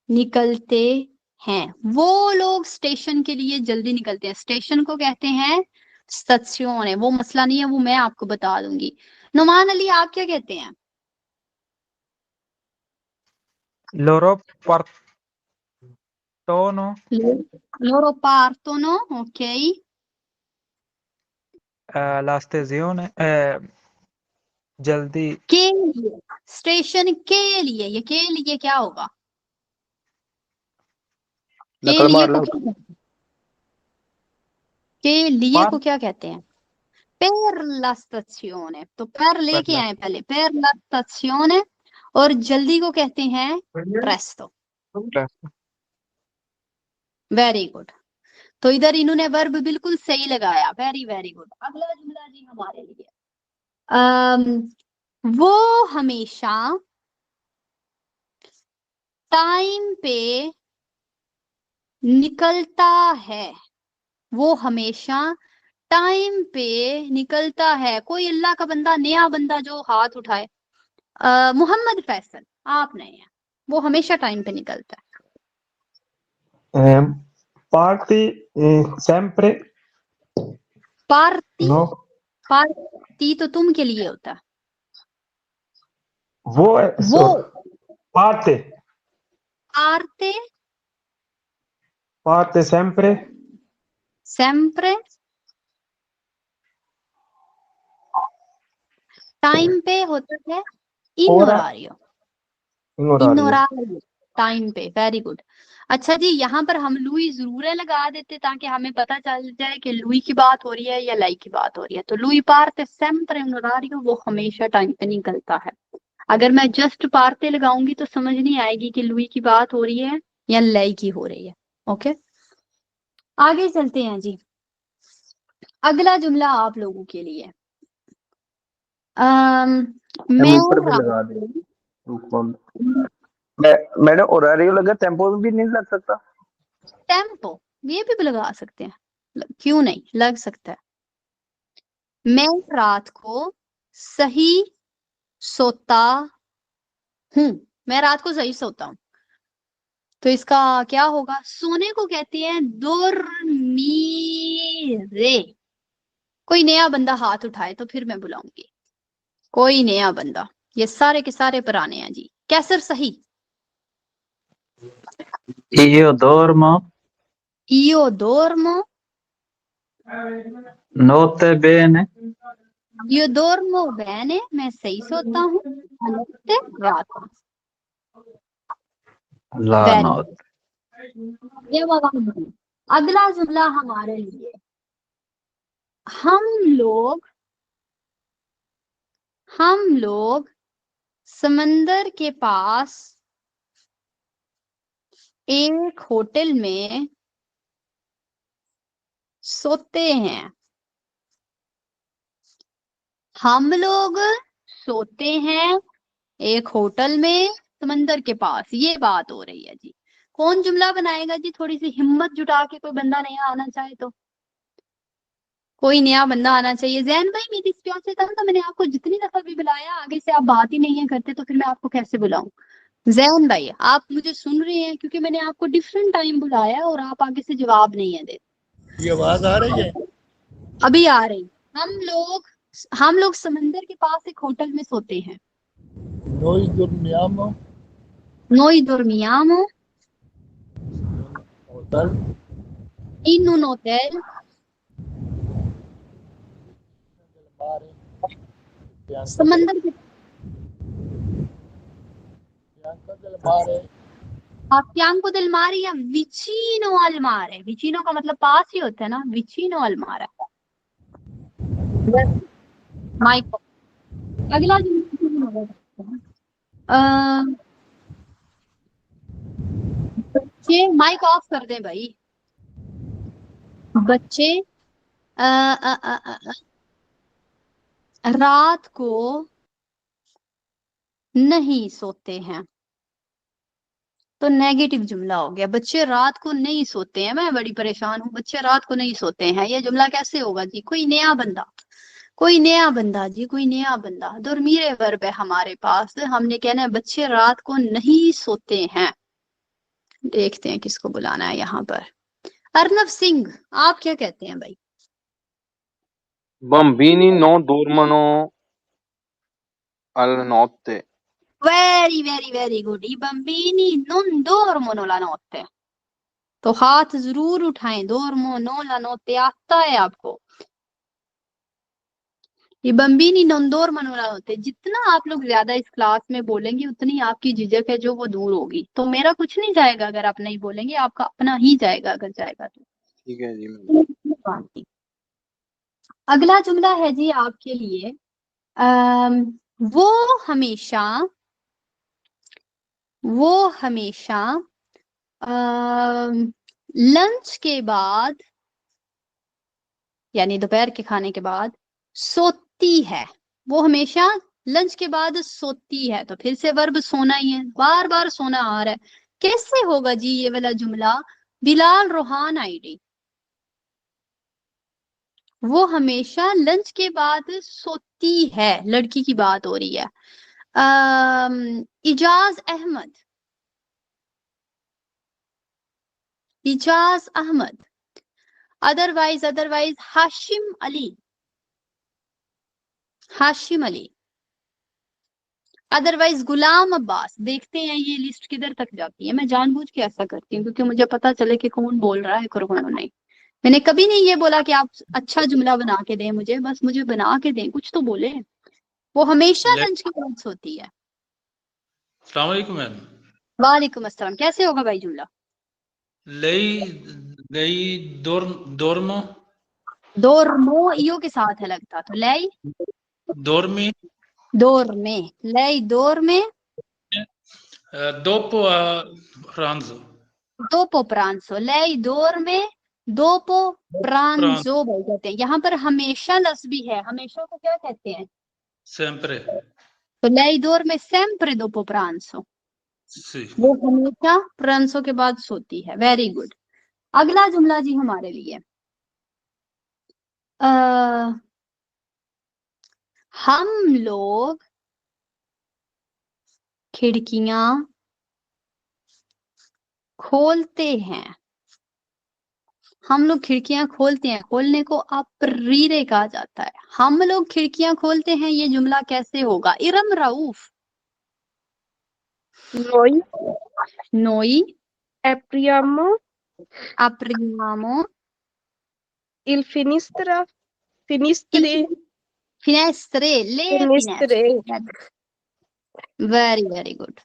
निकलते हैं, वो लोग स्टेशन के लिए जल्दी निकलते हैं। स्टेशन को कहते हैं स्टेशन। वो मसला नहीं है, वो मैं आपको बता दूंगी। नुमान अली आप क्या कहते हैं? Loro partono Loro partono, ok। la stazione जल्दी के लिए, स्टेशन के लिए, ये के लिए क्या होगा? के नकल लिए मार को लो। के लिए को पर क्या कहते हैं? per la stazione। तो per लेके आए पहले, per la stazione। और जल्दी को कहते हैं presto। Very good. तो इधर इन्होंने वर्ब बिल्कुल सही लगाया, वेरी वेरी गुड। अगला जुमला जी हमारे लिए वो हमेशा टाइम पे निकलता है। वो हमेशा टाइम पे निकलता है। कोई अल्लाह का बंदा, नया बंदा जो हाथ उठाए। मोहम्मद फैसल आप नए हैं। वो हमेशा टाइम पे निकलता है। parti sempre party, no party तो तुम के लिए होता है। वो वो parte आरते parte sempre sempre time पे होता है इन ora orario। in in orario orario time पे, वेरी गुड। अच्छा जी, यहाँ पर हम लुई जरूर लगा देते ताकि हमें पता चल जाए कि लुई की बात हो रही है या लाई की बात हो रही है। तो लुई पार्ते sempre in orario, वो हमेशा टाइम पे निकलता है। अगर मैं जस्ट पार्ते लगाऊंगी तो समझ नहीं आएगी कि लुई की बात हो रही है या लाई की हो रही है। ओके, आगे चलते हैं जी। अगला जुमला आप लोगों के लिए मैं ऊपर भी लगा दे। मैंने ओरारियो लगा, टेम्पो में भी नहीं लग सकता। टेम्पो ये भी लगा सकते हैं, क्यों नहीं लग सकता है। मैं रात को सही सोता हूँ। मैं रात को सही सोता हूँ, तो इसका क्या होगा? सोने को कहते हैं dormire। कोई नया बंदा हाथ उठाए तो फिर मैं बुलाऊंगी। कोई नया बंदा, ये सारे के सारे पुराने हैं जी। कैसर सही? io dormo, io dormo, notte bene, io dormo bene, मैं सही सोता हूँ। notte रात को। la वेरी notte, ये वाला जुमला। अगला जुमला हमारे लिए हम लोग समंदर के पास एक होटल में सोते हैं। हम लोग सोते हैं एक होटल में समंदर के पास, ये बात हो रही है जी। कौन जुमला बनाएगा जी? थोड़ी सी हिम्मत जुटा के कोई बंदा नया आना चाहे तो। कोई नया बंदा आना चाहिए। जैन भाई मेरी इस प्यार से था, मैंने आपको जितनी दफा भी बुलाया, आगे से आप बात ही नहीं है करते, तो फिर मैं आपको कैसे बुलाऊं? जैन भाई आप मुझे सुन रहे हैं? क्योंकि मैंने आपको डिफरेंट टाइम बुलाया और आप आगे से जवाब नहीं है देते। ये आवाज आ रही है? अभी आ रही। हम लोग समंदर के पास एक होटल में सोते हैं। Noi dormiamo Noi dormiamo in un hotel समंदर के a fianco del mare या vicino al mare। vicino का मतलब पास ही होता है ना, vicino al mare। माइक अगला बच्चे, माइक ऑफ कर दें भाई। बच्चे रात को नहीं सोते हैं, तो नेगेटिव जुमला हो गया। बच्चे रात को नहीं सोते हैं, मैं बड़ी परेशान हूँ। बच्चे रात को नहीं सोते हैं, ये जुमला कैसे होगा जी? कोई नया बंदा, कोई नया बंदा जी, कोई नया बंदा। दुर्मीरे वर्ब है हमारे पास, हमने कहना है बच्चे रात को नहीं सोते हैं। देखते हैं किसको बुलाना है यहाँ पर। अर्नव सिंह, आप क्या कहते हैं भाई? Bambini non dormono alla notte. Very very very good. I bambini non dormono la notte, तो हाथ जरूर उठाएं। dormono la notte आता है आपको। I bambini non dormono la notte, जितना आप लोग ज्यादा इस क्लास में बोलेंगे उतनी आपकी झिझक है जो वो दूर होगी। तो मेरा कुछ नहीं जाएगा अगर आप नहीं बोलेंगे, आपका अपना ही जाएगा अगर जाएगा तो। ठीक है जी। अगला जुमला है जी आपके लिए, वो हमेशा लंच के बाद यानी दोपहर के खाने के बाद सोती है। वो हमेशा लंच के बाद सोती है, तो फिर से वर्ब सोना ही है, बार बार सोना आ रहा है। कैसे होगा जी ये वाला जुमला? बिलाल रोहान आईडी, वो हमेशा लंच के बाद सोती है, लड़की की बात हो रही है। इजाज अहमद, इजाज अहमद। अदरवाइज हाशिम अली, हाशिम अली। अदरवाइज गुलाम अब्बास। देखते हैं ये लिस्ट किधर तक जाती है। मैं जानबूझ के ऐसा करती हूँ क्योंकि मुझे पता चले कि कौन बोल रहा है कौन नहीं। मैंने कभी नहीं ये बोला कि आप अच्छा जुमला बना के दें मुझे, बस मुझे बना के दें, कुछ तो बोले। वो हमेशा लंच के बाद सोती है। अस्सलाम वालेकुम मैम। वालेकुम अस्सलाम। कैसे होगा भाई जुमला? लई dormo dormo io के साथ है लगता, तो lei dormi dorme, lei dorme dopo pranzo। dopo pranzo, lei dorme dopo pranzo भाई कहते हैं। यहाँ पर हमेशा लफ्ज भी है, हमेशा को क्या कहते हैं? sempre। तो lei dorme sempre dopo pranzo, sì। वो हमेशा pranzo के बाद सोती है। Very good. अगला जुमला जी हमारे लिए, हम लोग खिड़कियां खोलते हैं। हम लोग खिड़कियां खोलते हैं, खोलने को अप्रीरे कहा जाता है। हम लोग खिड़कियां खोलते हैं, ये जुमला कैसे होगा? Iram Rauf. Noi Noi apriamo apriamo il finestre, finestre, le finestre। Very very good.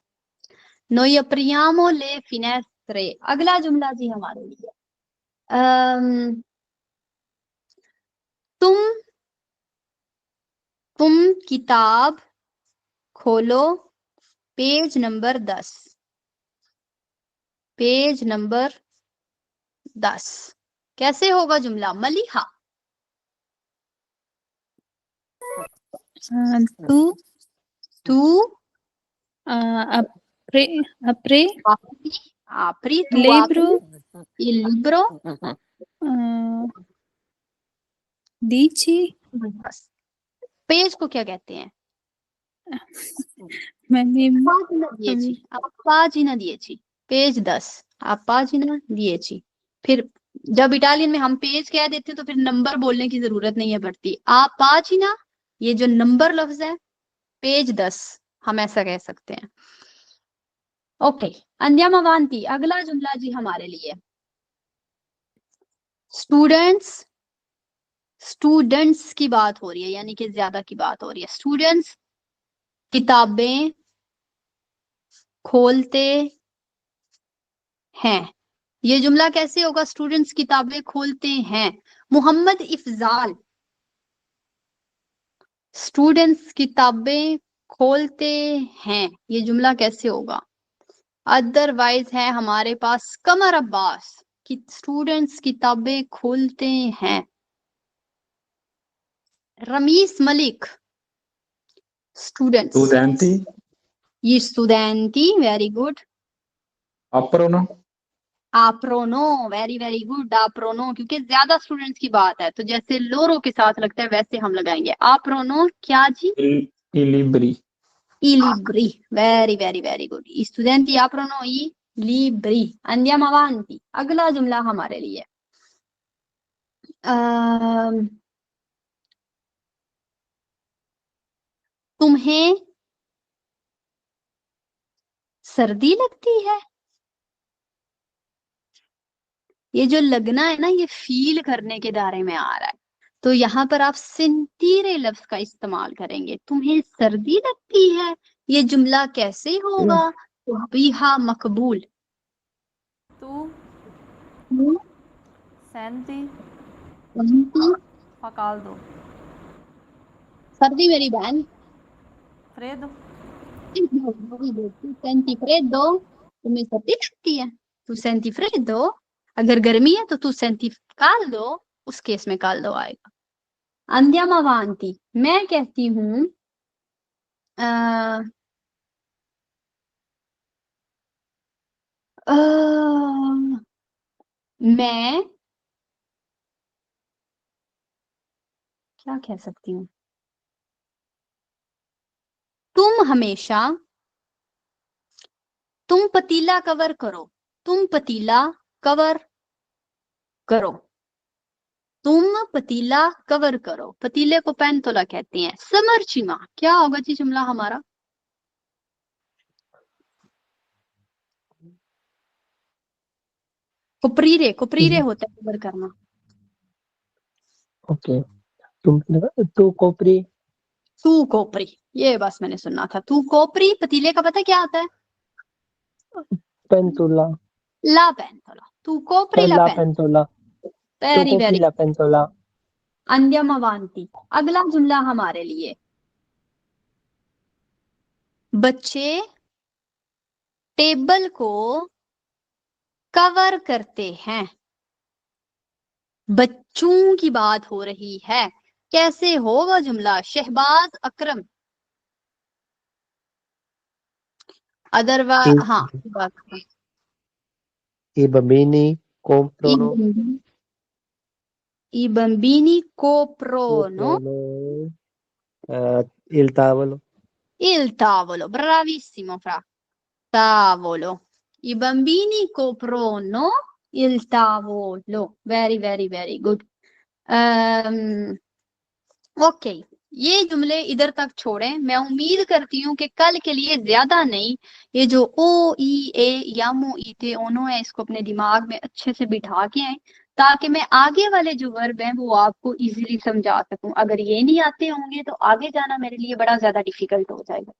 Noi apriamo le finestre। अगला जुमला जी हमारे लिए, तुम किताब खोलो पेज नंबर 10, पेज नंबर 10। कैसे होगा जुमला? मलिहा। तू apri tu libro apri il libro dici। Page को क्या कहते हैं? मैंने पाजिना दिएची, पेज 10 आप पाजिना दिएची। फिर जब इटालियन में हम पेज कह देते हैं तो फिर नंबर बोलने की जरूरत नहीं है पड़ती। आप पाजिना, ये जो नंबर लफ्ज है, पेज 10 हम ऐसा कह सकते हैं। ओके, अंदियाम अवांती। अगला जुमला जी हमारे लिए, स्टूडेंट्स, स्टूडेंट्स की बात हो रही है, यानी कि ज्यादा की बात हो रही है। स्टूडेंट्स किताबें खोलते हैं। ये जुमला कैसे होगा? स्टूडेंट्स किताबें खोलते हैं। मोहम्मद इफजाल स्टूडेंट्स किताबें खोलते हैं, ये जुमला कैसे होगा? अदरवाइज है हमारे पास कमर अब्बास कि स्टूडेंट्स किताबें खोलते हैं। रमीस मलिक स्टूडेंट्स, Studenti, ये स्टूडेंटी, वेरी गुड। aprono, आप्रोनो, वेरी वेरी गुड। आप्रोनो, क्योंकि ज्यादा स्टूडेंट्स की बात है तो जैसे लोरो के साथ लगता है वैसे हम लगाएंगे। आप्रोनो क्या जी? i libri, E Libre, very very very good. Student aprono i libri। andiamo avanti, अगला जुमला हमारे लिए तुम्हें सर्दी लगती है। ये जो लगना है ना, ये फील करने के दायरे में आ रहा है, तो यहाँ पर आप सिंतीरे लफ्ज का इस्तेमाल करेंगे। तुम्हें सर्दी लगती है, ये जुमला कैसे होगा? बिहा मकबूल। Tu senti fa caldo, सर्दी मेरी बहन। freddo, tu senti freddo, तुम्हें सर्दी लगती है। तू सेंटी फ्रेडो, अगर गर्मी है तो तू सेंटी caldo, उस केस में caldo आएगा। andiamo avanti, मैं कहती हूँ मैं क्या कह सकती हूँ? तुम हमेशा, तुम पतीला कवर करो, तुम पतीला कवर करो, तुम पतीला कवर करो। पतीले को पेंतोला कहते हैं। समरचिमा क्या होगा जी जुमला हमारा? कुपरीरे, कुपरीरे होता है कवर करना। ओके, तुम तू कोपरी, तू कोपरी, ये बस मैंने सुना था। तू कोपरी, पतीले का पता क्या आता है? पेंतुला, ला पेंतोला। तू कोपरी ला ला पेंतोला। पेंतुला, वेरी तू वेरी। ला पेंतुला। अंदियम अवांती, अगला जुमला हमारे लिए। बच्चे टेबल को कवर करते हैं। बच्चों की बात हो रही है, कैसे होगा जुमला? शहबाज अकरम। अदरवाइज हाँ, I bambini comprano, i bambini coprono il tavolo. il tavolo. Bravissimo, Fra. Tavolo. I bambini coprono il tavolo. Very very very good. Okay, ये जुमले इधर तक छोड़ें। मैं उम्मीद करती हूँ कि कल के लिए ज्यादा नहीं, ये जो ओ ई ए यामो ईते ओनो है, इसको अपने दिमाग में अच्छे से बिठा के आए, ताकि मैं आगे वाले जो वर्ब हैं वो आपको इजीली समझा सकूं। अगर ये नहीं आते होंगे तो आगे जाना मेरे लिए बड़ा ज्यादा डिफिकल्ट हो जाएगा।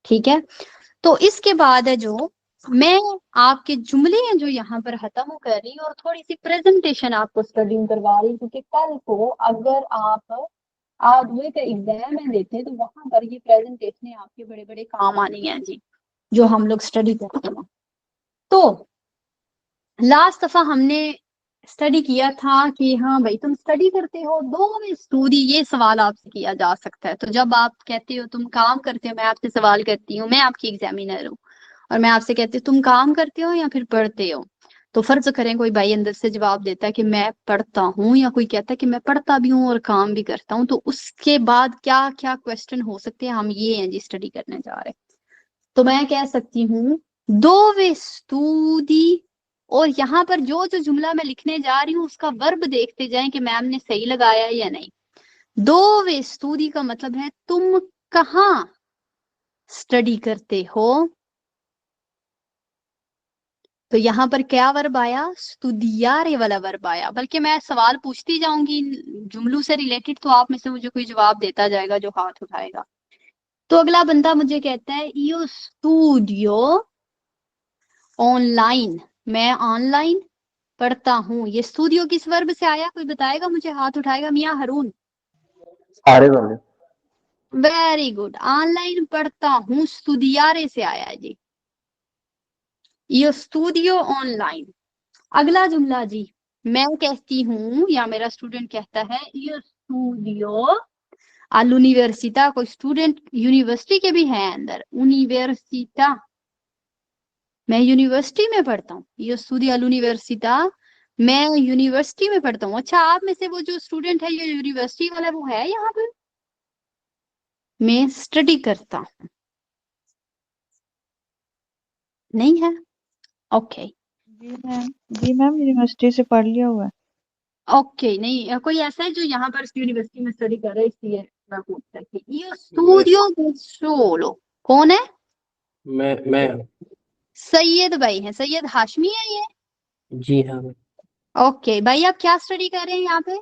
ठीक है, तो इसके बाद है जो मैं आपके जुमले हैं जो यहाँ पर खत्म कर रही हूँ और थोड़ी सी प्रेजेंटेशन आपको स्टडी करवा रही हूँ, क्योंकि कल को अगर आप आधुए का एग्जाम में देते हैं तो वहां पर ये प्रेजेंटेशन आपके बड़े बड़े काम आनी है जी, जो हम लोग स्टडी करते हैं। तो लास्ट दफा हमने स्टडी किया था कि हाँ भाई तुम स्टडी करते हो, दो में स्टूडी, ये सवाल आपसे किया जा सकता है। तो जब आप कहते हो तुम काम करते हो, मैं आपसे सवाल करती हूँ, मैं आपकी एग्जामिनर हूँ और मैं आपसे कहती हूँ तुम काम करते हो या फिर पढ़ते हो, तो फर्ज करें कोई भाई अंदर से जवाब देता है कि मैं पढ़ता हूँ, या कोई कहता है कि मैं पढ़ता भी हूँ और काम भी करता हूँ, तो उसके बाद क्या क्या क्वेश्चन हो सकते हैं, हम ये हैं जी स्टडी करने जा रहे हैं। तो मैं कह सकती हूँ dove studi, और यहाँ पर जो जो जुमला मैं लिखने जा रही हूँ उसका वर्ब देखते जाएं कि मैम ने सही लगाया है या नहीं। dove studi का मतलब है तुम कहाँ स्टडी करते हो। तो यहाँ पर क्या वर्ब आया, स्तुदियारे वाला वर्ब आया। बल्कि मैं सवाल पूछती जाऊंगी जुमलों से रिलेटेड, तो आप में से मुझे कोई जवाब देता जाएगा जो हाथ उठाएगा। तो अगला बंदा मुझे कहता है यो स्टूडियो ऑनलाइन, मैं ऑनलाइन पढ़ता हूँ। ये स्टूडियो किस वर्ब से आया, कोई बताएगा मुझे, हाथ उठाएगा मियां हरून। सारे वाले। वेरी गुड, ऑनलाइन पढ़ता हूँ स्टूडियारे से आया है जी, यो स्टूडियो ऑनलाइन। अगला जुमला जी, मैं कहती हूँ या मेरा स्टूडेंट कहता है यो स्टूडियो all'università, कोई स्टूडेंट यूनिवर्सिटी के भी हैं अंदर, यूनिवर्सिटा, मैं यूनिवर्सिटी में पढ़ता हूँ। यो स्टूडियो all'università, मैं यूनिवर्सिटी में पढ़ता हूँ। अच्छा, आप में से वो जो स्टूडेंट है ये यूनिवर्सिटी वाला वो है यहाँ पे? मैं स्टडी करता हूँ, नहीं है? ओके जी मैम यूनिवर्सिटी से पढ़ लिया हुआ है। ओके, नहीं कोई ऐसा है जो यहाँ पर यूनिवर्सिटी में स्टडी कर रहा है, इसलिए मैं पूछ सकती। ये स्टूडियो सोलो कौन है? मैं सैयद भाई है, सैयद हाशमी है ये। जी हाँ। ओके भाई, आप क्या स्टडी कर रहे हैं यहाँ पे?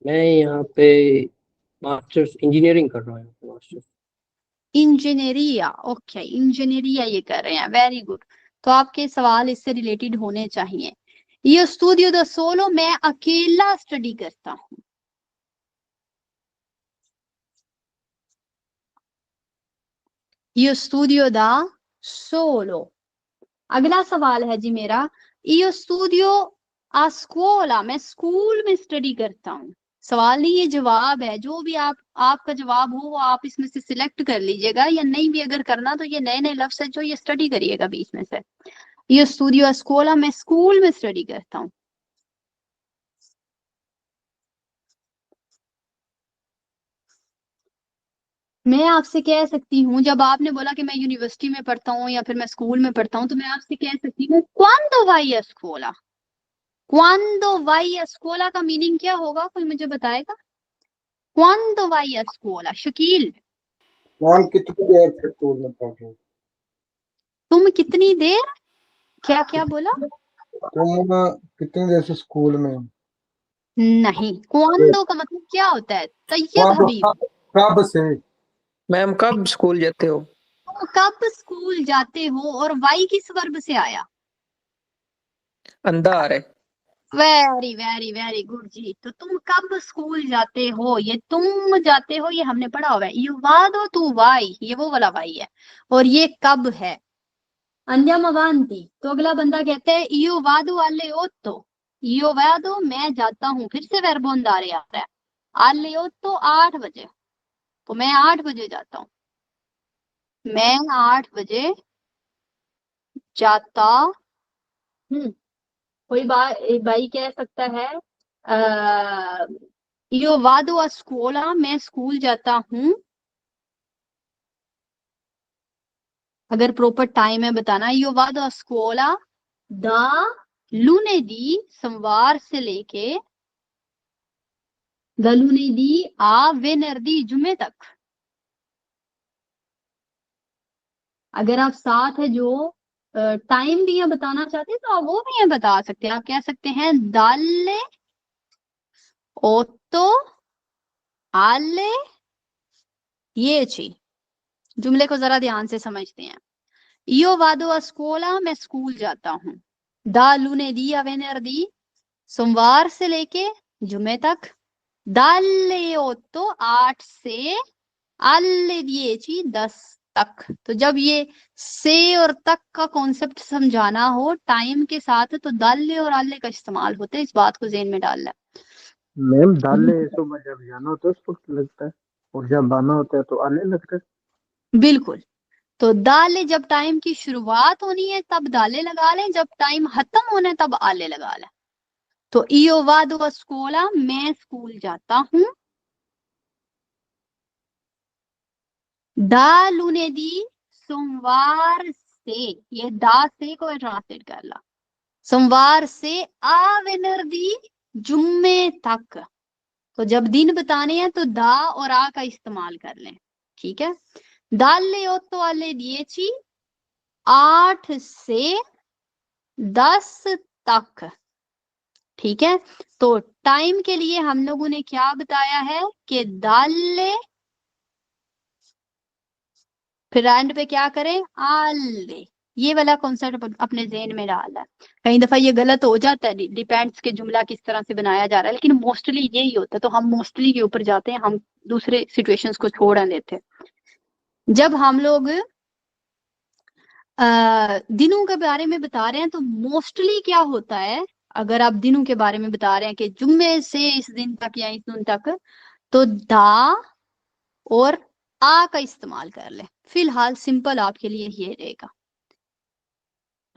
मैं यहाँ पे मास्टर्स इंजीनियरिंग कर रहा हूँ, मास्टर्स। इंजीनियरिया, ओके इंजीनियरिया ये कर रहे हैं, वेरी गुड। तो आपके सवाल इससे रिलेटेड होने चाहिए। ये स्टूडियो द सोलो, मैं अकेला स्टडी करता हूँ। ये स्टूडियो द सोलो। अगला सवाल है जी मेरा, ये स्टूडियो आ स्कूला, मैं स्कूल में स्टडी करता हूँ। सवाल नहीं, ये जवाब है। जो भी आपका जवाब हो वो आप इसमें से सिलेक्ट कर लीजिएगा, या नहीं भी अगर करना तो ये नए नए लफ्ज है जो ये स्टडी करिएगा बीच में से। ये स्टूडियो स्कूला, मैं स्कूल में स्टडी करता हूँ। मैं आपसे कह सकती हूँ, जब आपने बोला कि मैं यूनिवर्सिटी में पढ़ता हूँ या फिर मैं स्कूल में पढ़ता हूँ, तो मैं आपसे कह सकती हूँ क्वांडो वाई स्कूला। क्वांडो वाई स्कूला का मीनिंग क्या होगा, कोई मुझे बताएगा? क्वांडो वाई स्कूला, शकील। मैम कितनी देर से स्कूल में पढ़ रहे हो? तुम कितनी देर, क्या क्या बोला? तुम कितनी देर से स्कूल में हो? नहीं, क्वांडो का मतलब क्या होता है? तैयब हबीब, कब से? मैम कब स्कूल जाते हो? तुम कब स्कूल जाते हो, और वाई किस वर्ब से आया? अंधा आ रहा है। वेरी वेरी वेरी गुड जी। तो तुम कब स्कूल जाते हो, ये तुम जाते हो ये हमने पढ़ा हुआ है। यू वादो तू वाई, ये वो वाला वाई है, और ये कब है, अंजाम अवांती। तो अगला बंदा कहता है यू वादो आले ओतो, यो वादो मैं जाता हूँ, फिर से वर्बोंदारे आता है। आले ओतो 8 बजे, तो मैं 8 बजे जाता हूँ, मैं 8 बजे जाता हूँ। कोई भाई कह सकता है यो वादो आ स्कूला, मैं स्कूल जाता हूँ। अगर प्रॉपर टाइम है बताना। यो वादो आ स्कूला द लुनेडी, सोमवार से लेके, द लुनेडी आ वेनर्दी, जुमे तक। अगर आप साथ है जो टाइम भी है बताना चाहते हैं तो आप वो भी है बता सकते हैं। आप कह सकते हैं दाले ओतो आले ये ची। जुमले को जरा ध्यान से समझते हैं। यो वादो आ स्कूला, मैं स्कूल जाता हूँ। दा लुनेडी आ वेनर्दी, सोमवार से लेके जुमे तक। दाले ओतो 8 से, आले दिएची 10 तक। तो जब ये से और तक का कॉन्सेप्ट समझाना हो टाइम के साथ, तो दाले और आले का इस्तेमाल होता है, इस बात को ज़हन में डालना। मैम दाले सुबह जब जाना होता है उस वक्त लगता है, और जब आना होता है तो आने लगता है। बिल्कुल। तो दाले जब टाइम की शुरुआत होनी है तब दाले लगा लें, जब टाइम खत्म होना है तब आले लगा लें। तो इयो वादो स्कूला, मैं स्कूल जाता हूँ। दा लुनेदी, सोमवार से, ये दा से को ट्रांसलेट कर ला, सोमवार से आ वेनर्दी, जुम्मे तक। तो जब दिन बताने हैं तो दा और आ का इस्तेमाल कर लें, ठीक है। दाले ओतो आले दिएची 8 से 10 तक। ठीक है, तो टाइम के लिए हम लोगों ने क्या बताया है कि दाले, फिर एंड पे क्या करें, आले। ये वाला कॉन्सेप्ट अपने ज़हन में डालना है। कई दफा ये गलत हो जाता है, डिपेंड्स के जुमला किस तरह से बनाया जा रहा है, लेकिन मोस्टली यही होता है। तो हम मोस्टली के ऊपर जाते हैं, हम दूसरे सिचुएशंस को छोड़ देते हैं। जब हम लोग दिनों के बारे में बता रहे हैं तो मोस्टली क्या होता है, अगर आप दिनों के बारे में बता रहे हैं कि जुम्मे से इस दिन तक या इस दिन तक, तो दा और आ का इस्तेमाल कर ले। फिलहाल सिंपल आपके लिए ये रहेगा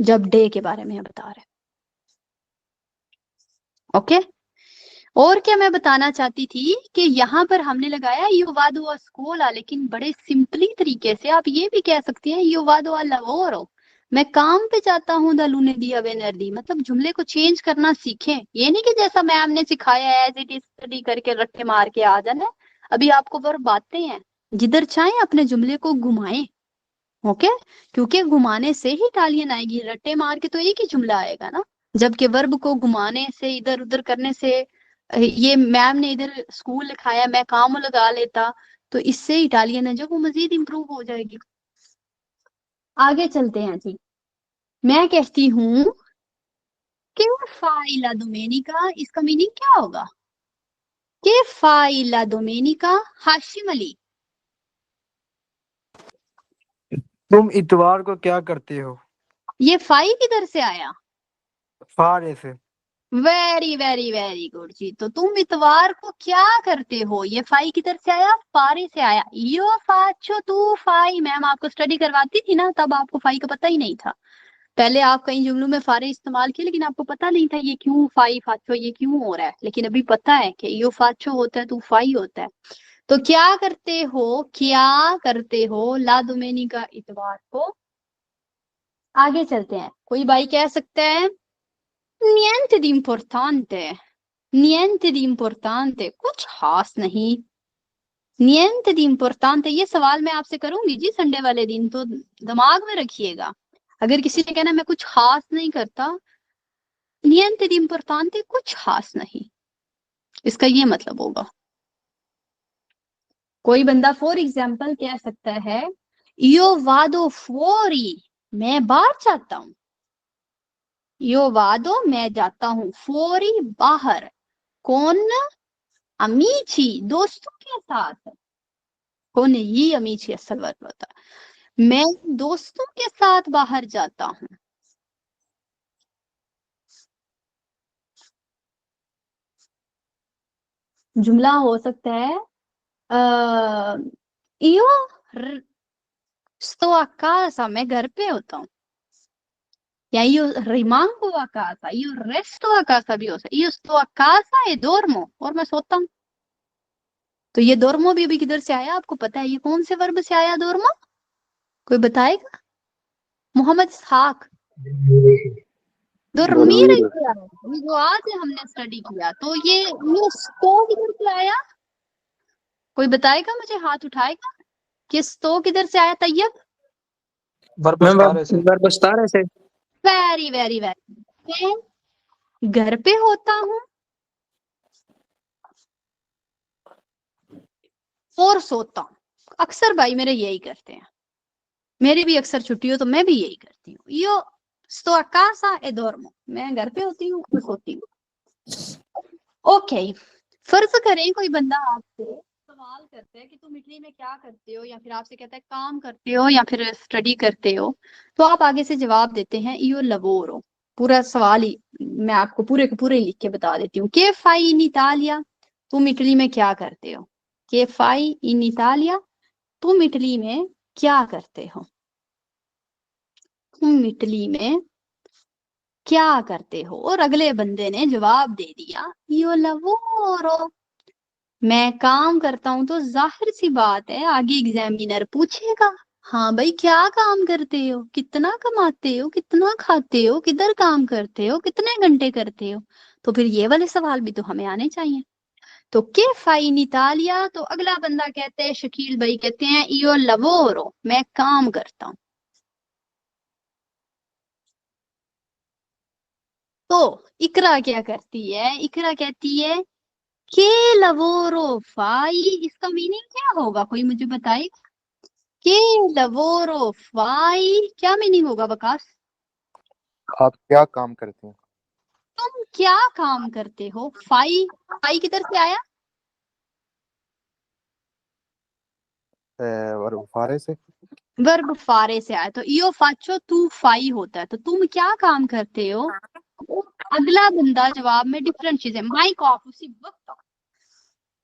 जब डे के बारे में बता रहे हैं। ओके, और क्या मैं बताना चाहती थी कि यहाँ पर हमने लगाया यो वादो आ स्कोला, लेकिन बड़े सिंपली तरीके से आप ये भी कह सकते हैं यो वादो आ लवोरो, मैं काम पे जाता हूँ दा लूने दिया वेनर्दी। मतलब जुमले को चेंज करना सीखें, ये नहीं कि जैसा मैम ने सिखाया है एज इट इज स्टडी करके रट्टे मार के आ जाना। अभी आपको वर्ब आते हैं, जिधर चाहे अपने जुमले को घुमाएं। ओके, क्योंकि घुमाने से ही इटालियन आएगी, रट्टे मार के तो एक ही जुमला आएगा ना। जबकि वर्ब को घुमाने से, इधर उधर करने से, ये मैम ने इधर स्कूल लिखाया मैं काम लगा लेता, तो इससे इटालियन है जो वो मजीद इंप्रूव हो जाएगी। आगे चलते हैं जी। मैं कहती हूँ कि फाइला डोमेनिका, इसका मीनिंग क्या होगा? कि फाइला डोमेनिका हाशिम अली। तुम इतवार को क्या करते हो? ये फाई किधर से आया? फारे से। वेरी वेरी वेरी गुड जी। तो तुम इतवार को क्या करते हो, ये फाई किधर से आया? फारे से आया। यो फाचो तू फाई, मैम आपको स्टडी करवाती थी ना, तब आपको फाई का पता ही नहीं था। पहले आप कई जुमलों में फारे इस्तेमाल किए, लेकिन आपको पता नहीं था ये क्यों फाई फाचो ये क्यों हो रहा है। लेकिन अभी पता है कि यो फाचो होता है, तू फाई होता है। तो क्या करते हो, क्या करते हो ला दोमेनिका इतवार को। आगे चलते हैं। कोई भाई कह सकता है niente di importante, niente di importante, कुछ खास नहीं। niente di importante, ये सवाल मैं आपसे करूंगी जी संडे वाले दिन, तो दिमाग में रखिएगा। अगर किसी ने कहना मैं कुछ खास नहीं करता, niente di importante, कुछ खास नहीं, इसका ये मतलब होगा। कोई बंदा फॉर एग्जाम्पल कह सकता है io vado fuori, मैं बाहर जाता हूँ। यो वादो, मैं जाता हूँ, फोरी बाहर, कौन? अमीची, दोस्तों के साथ। कौन? ये अमीची असल वर्ब होता है। मैं दोस्तों के साथ बाहर जाता हूँ। जुमला हो सकता है io sto a casa, मैं घर पे होता हूँ, या io rimango a casa, io resto a casa भी हो सकता है। io sto a casa e dormo, और मैं सोता हूँ। तो ये दोर्मो भी अभी किधर से आया आपको पता है? ये कौन से वर्ब से आया दोर्मो, कोई बताएगा? मोहम्मद इसहाक। दोर्मीर से आया, ये जो आज हमने स्टडी किया। तो ये स्तो किधर से आया, कोई बताएगा मुझे, हाथ उठाएगा कि स्तो किधर से आया? तैयब, वर्बस्तारे से। Very very very. घर पे होता हूँ और सोता हूँ। अक्सर भाई मेरे यही करते हैं, मेरी भी अक्सर छुट्टी हो तो मैं भी यही करती हूँ। यो sto a casa e dormo, मैं घर पे होती हूँ और सोती हूँ। ओके, फर्ज करें कोई बंदा आपसे सवाल करता है कि तुम इटली में क्या करते हो, या फिर आपसे कहता है काम करते हो या फिर स्टडी करते हो, तो आप आगे से जवाब देते हैं io lavoro। पूरा सवाल ही मैं आपको पूरे के पूरे लिख के बता देती हूँ। che fai in Italia, तुम इटली में क्या करते हो। che fai in Italia, तुम इटली में क्या करते हो। तुम इटली में क्या करते हो, और अगले बंदे ने जवाब दे दिया io lavoro, मैं काम करता हूं। तो जाहिर सी बात है आगे एग्जामिनर पूछेगा हाँ भाई क्या काम करते हो, कितना कमाते हो, कितना खाते हो, किधर काम करते हो, कितने घंटे करते हो। तो फिर ये वाले सवाल भी तो हमें आने चाहिए। तो che fai in Italia, तो अगला बंदा कहते हैं, शकील भाई कहते हैं io lavoro, मैं काम करता हूँ। तो इकरा क्या करती है, इकरा कहती है के लवोरो फाई, इसका मीनिंग क्या होगा, कोई मुझे बताए। के लवोरो फाई क्या मीनिंग होगा वकास? आप क्या काम करते हैं? तुम क्या काम करते हो। फाई, फाई किधर से आया? वर्ब फारे से। वर्ब फारे से आया। तो इयो फाचो तू फाई होता है। तो तुम क्या काम करते हो, अगला बंदा जवाब में डिफरेंट चीजें, माइक ऑफ उसी वक्त।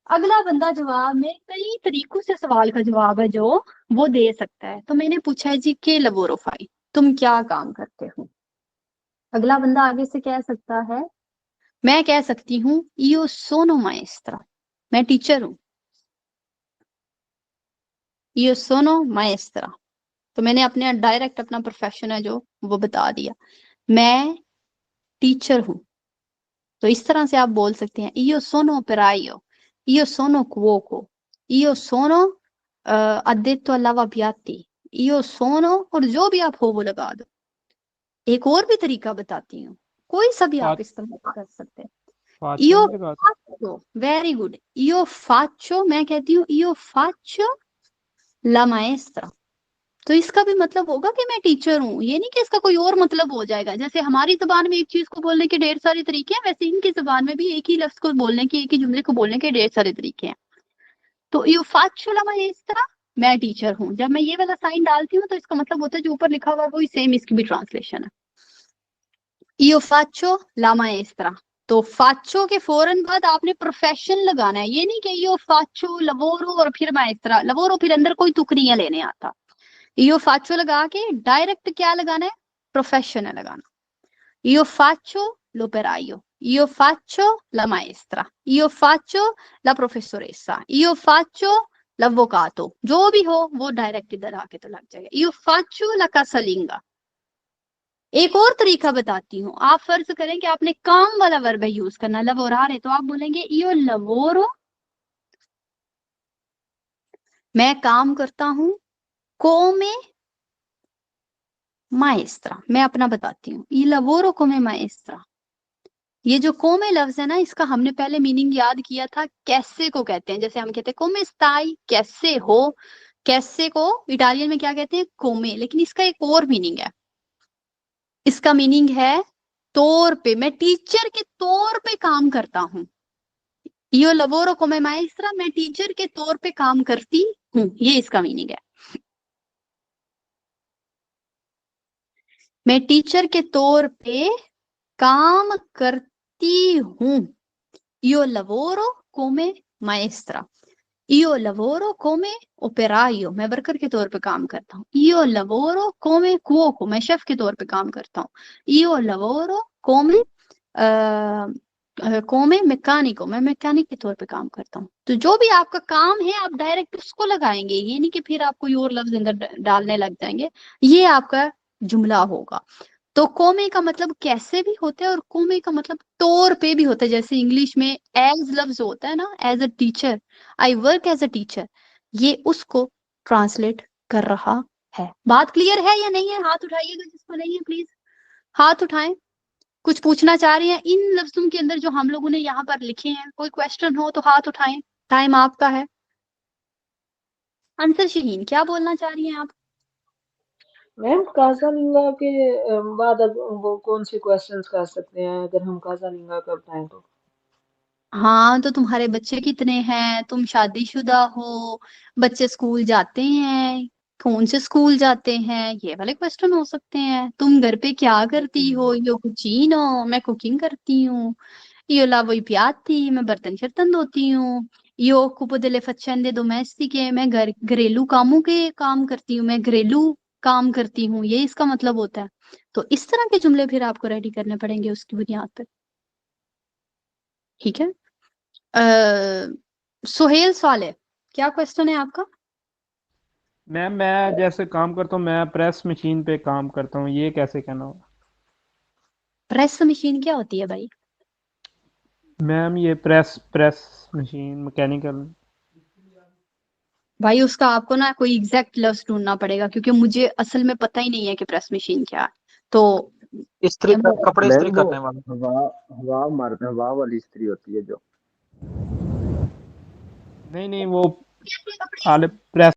अगला बंदा जवाब में कई तरीकों से सवाल का जवाब है जो वो दे सकता है। तो मैंने पूछा है जी के लवोरो फाई, तुम क्या काम करते हो। अगला बंदा आगे से कह सकता है, मैं कह सकती हूँ इयो सोनो माएस्त्रा, मैं टीचर हूँ। इयो सोनो माएस्त्रा, तो मैंने अपने डायरेक्ट अपना प्रोफेशन है जो वो बता दिया, मैं टीचर हूँ। तो इस तरह से आप बोल सकते हैं इयो सोनो operaio, io sono cuoco, io sono addetto alla piatti, io sono, और जो भी आप हो वो लगा दो। एक और भी तरीका बताती हूँ, कोई सा भी आप इस्तेमाल कर सकते हैं। फाचो io भी लगा सकते faccio, very good, io faccio, मैं कहती हूँ io faccio la maestra। तो इसका भी मतलब होगा कि मैं टीचर हूँ, ये नहीं कि इसका कोई और मतलब हो जाएगा। जैसे हमारी जुबान में एक चीज को बोलने के ढेर सारे तरीके हैं, वैसे इनकी जुबान में भी एक ही लफ्ज को बोलने के, एक ही जुमले को बोलने के ढेर सारे तरीके हैं। तो io faccio la maestra, मैं टीचर हूँ, जब मैं ये वाला साइन डालती हूँ तो इसका मतलब होता है जो ऊपर लिखा हुआ है वही सेम इसकी भी ट्रांसलेशन है। io faccio la maestra, तो faccio के फौरन बाद आपने प्रोफेशन लगाना है, ये नहीं कि io faccio lavoro और फिर maestra, lavoro फिर अंदर कोई तुक नहीं है लेने आता। io faccio लगा के डायरेक्ट क्या लगाना है, प्रोफेशन है लगाना। io faccio l'operaio, io faccio la maestra, io faccio la professoressa, io faccio l'avvocato, जो भी हो वो डायरेक्ट इधर आके तो लग जाएगा। io faccio la casalinga। एक और तरीका बताती हूँ, आप फर्ज करें कि आपने काम वाला वर्ब यूज करना, लवोरारे, तो आप बोलेंगे io lavoro, मैं काम करता हूँ, come maestra, मैं अपना बताती हूँ, il lavoro come maestra। ये जो कोमे लफ्ज है ना, इसका हमने पहले मीनिंग याद किया था, कैसे को कहते हैं। जैसे हम कहते हैं कोमे स्ताई, कैसे हो, कैसे को इटालियन में क्या कहते हैं, कोमे। लेकिन इसका एक और मीनिंग है, इसका मीनिंग है तौर पे, मैं टीचर के तौर पे काम करता हूँ। io lavoro come maestra, मैं टीचर के तौर पे काम करती हूँ, ये इसका मीनिंग है। मैं टीचर के तौर पे काम करती हूँ। io lavoro come maestra, io lavoro come operaio, मैं वर्कर के तौर पे काम करता हूँ। io lavoro come cuoco, मैं शेफ के तौर पे काम करता हूँ। io lavoro come come meccanico, मैं मैकेनिक के तौर पे काम करता हूँ। तो जो भी आपका काम है आप डायरेक्ट उसको लगाएंगे, ये नहीं कि फिर आप कोई और लफ्ज अंदर डालने लग जाएंगे, ये आपका जुमला होगा। तो कोमे का मतलब कैसे भी होता है और कोमे का मतलब तौर पे भी होता है। जैसे इंग्लिश में एज लफ्ज होता है ना, as a teacher, I work as a teacher, ये उसको ट्रांसलेट कर रहा है। बात क्लियर है या नहीं है? हाथ उठाइएगा जिसको नहीं है, प्लीज हाथ उठाएं। कुछ पूछना चाह रही हैं इन लफ्जों के अंदर जो हम लोगों ने यहाँ पर लिखे हैं, कोई क्वेश्चन हो तो हाथ उठाएं, टाइम आपका है। आंसर शहीन, क्या बोलना चाह रही हैं आप? मैम कासालिंगा के बाद वो कौन से क्वेश्चंस कर सकते हैं अगर हम कासालिंगा का बताएं तो? हाँ, तो तुम्हारे बच्चे कितने हैं, तुम शादीशुदा हो, बच्चे स्कूल जाते हैं, कौन से स्कूल जाते हैं, ये वाले क्वेश्चन हो सकते हैं। तुम घर पे क्या करती हो, यो कुचीनो, मैं कुकिंग करती हूँ। io lavo i piatti, मैं बर्तन शर्तन धोती हूँ। io occupo delle faccende domestiche, मैं घरेलू कामों के काम करती हूँ, मैं घरेलू काम करती हूँ, ये इसका मतलब होता है। तो इस तरह के जुमले फिर आपको रेडी करने पड़ेंगे उसकी बुनियाद पर। ठीक है, सुहेल साले, क्या क्वेश्चन है आपका? मैम मैं जैसे काम करता हूँ, मैं प्रेस मशीन पे काम करता हूँ, ये कैसे कहना होगा? प्रेस मशीन क्या होती है भाई? मैम ये प्रेस मशीन मैकेनिकल। भाई उसका आपको ना कोई एग्जैक्ट लफ्ज ढूंढना पड़ेगा, क्योंकि मुझे असल में पता ही नहीं है कि प्रेस मशीन क्या है। तो इस्त्री कपड़े इस्त्री मैम वो करने वाला। हवा वाली स्त्री होती है जो। नहीं नहीं, वो प्रेस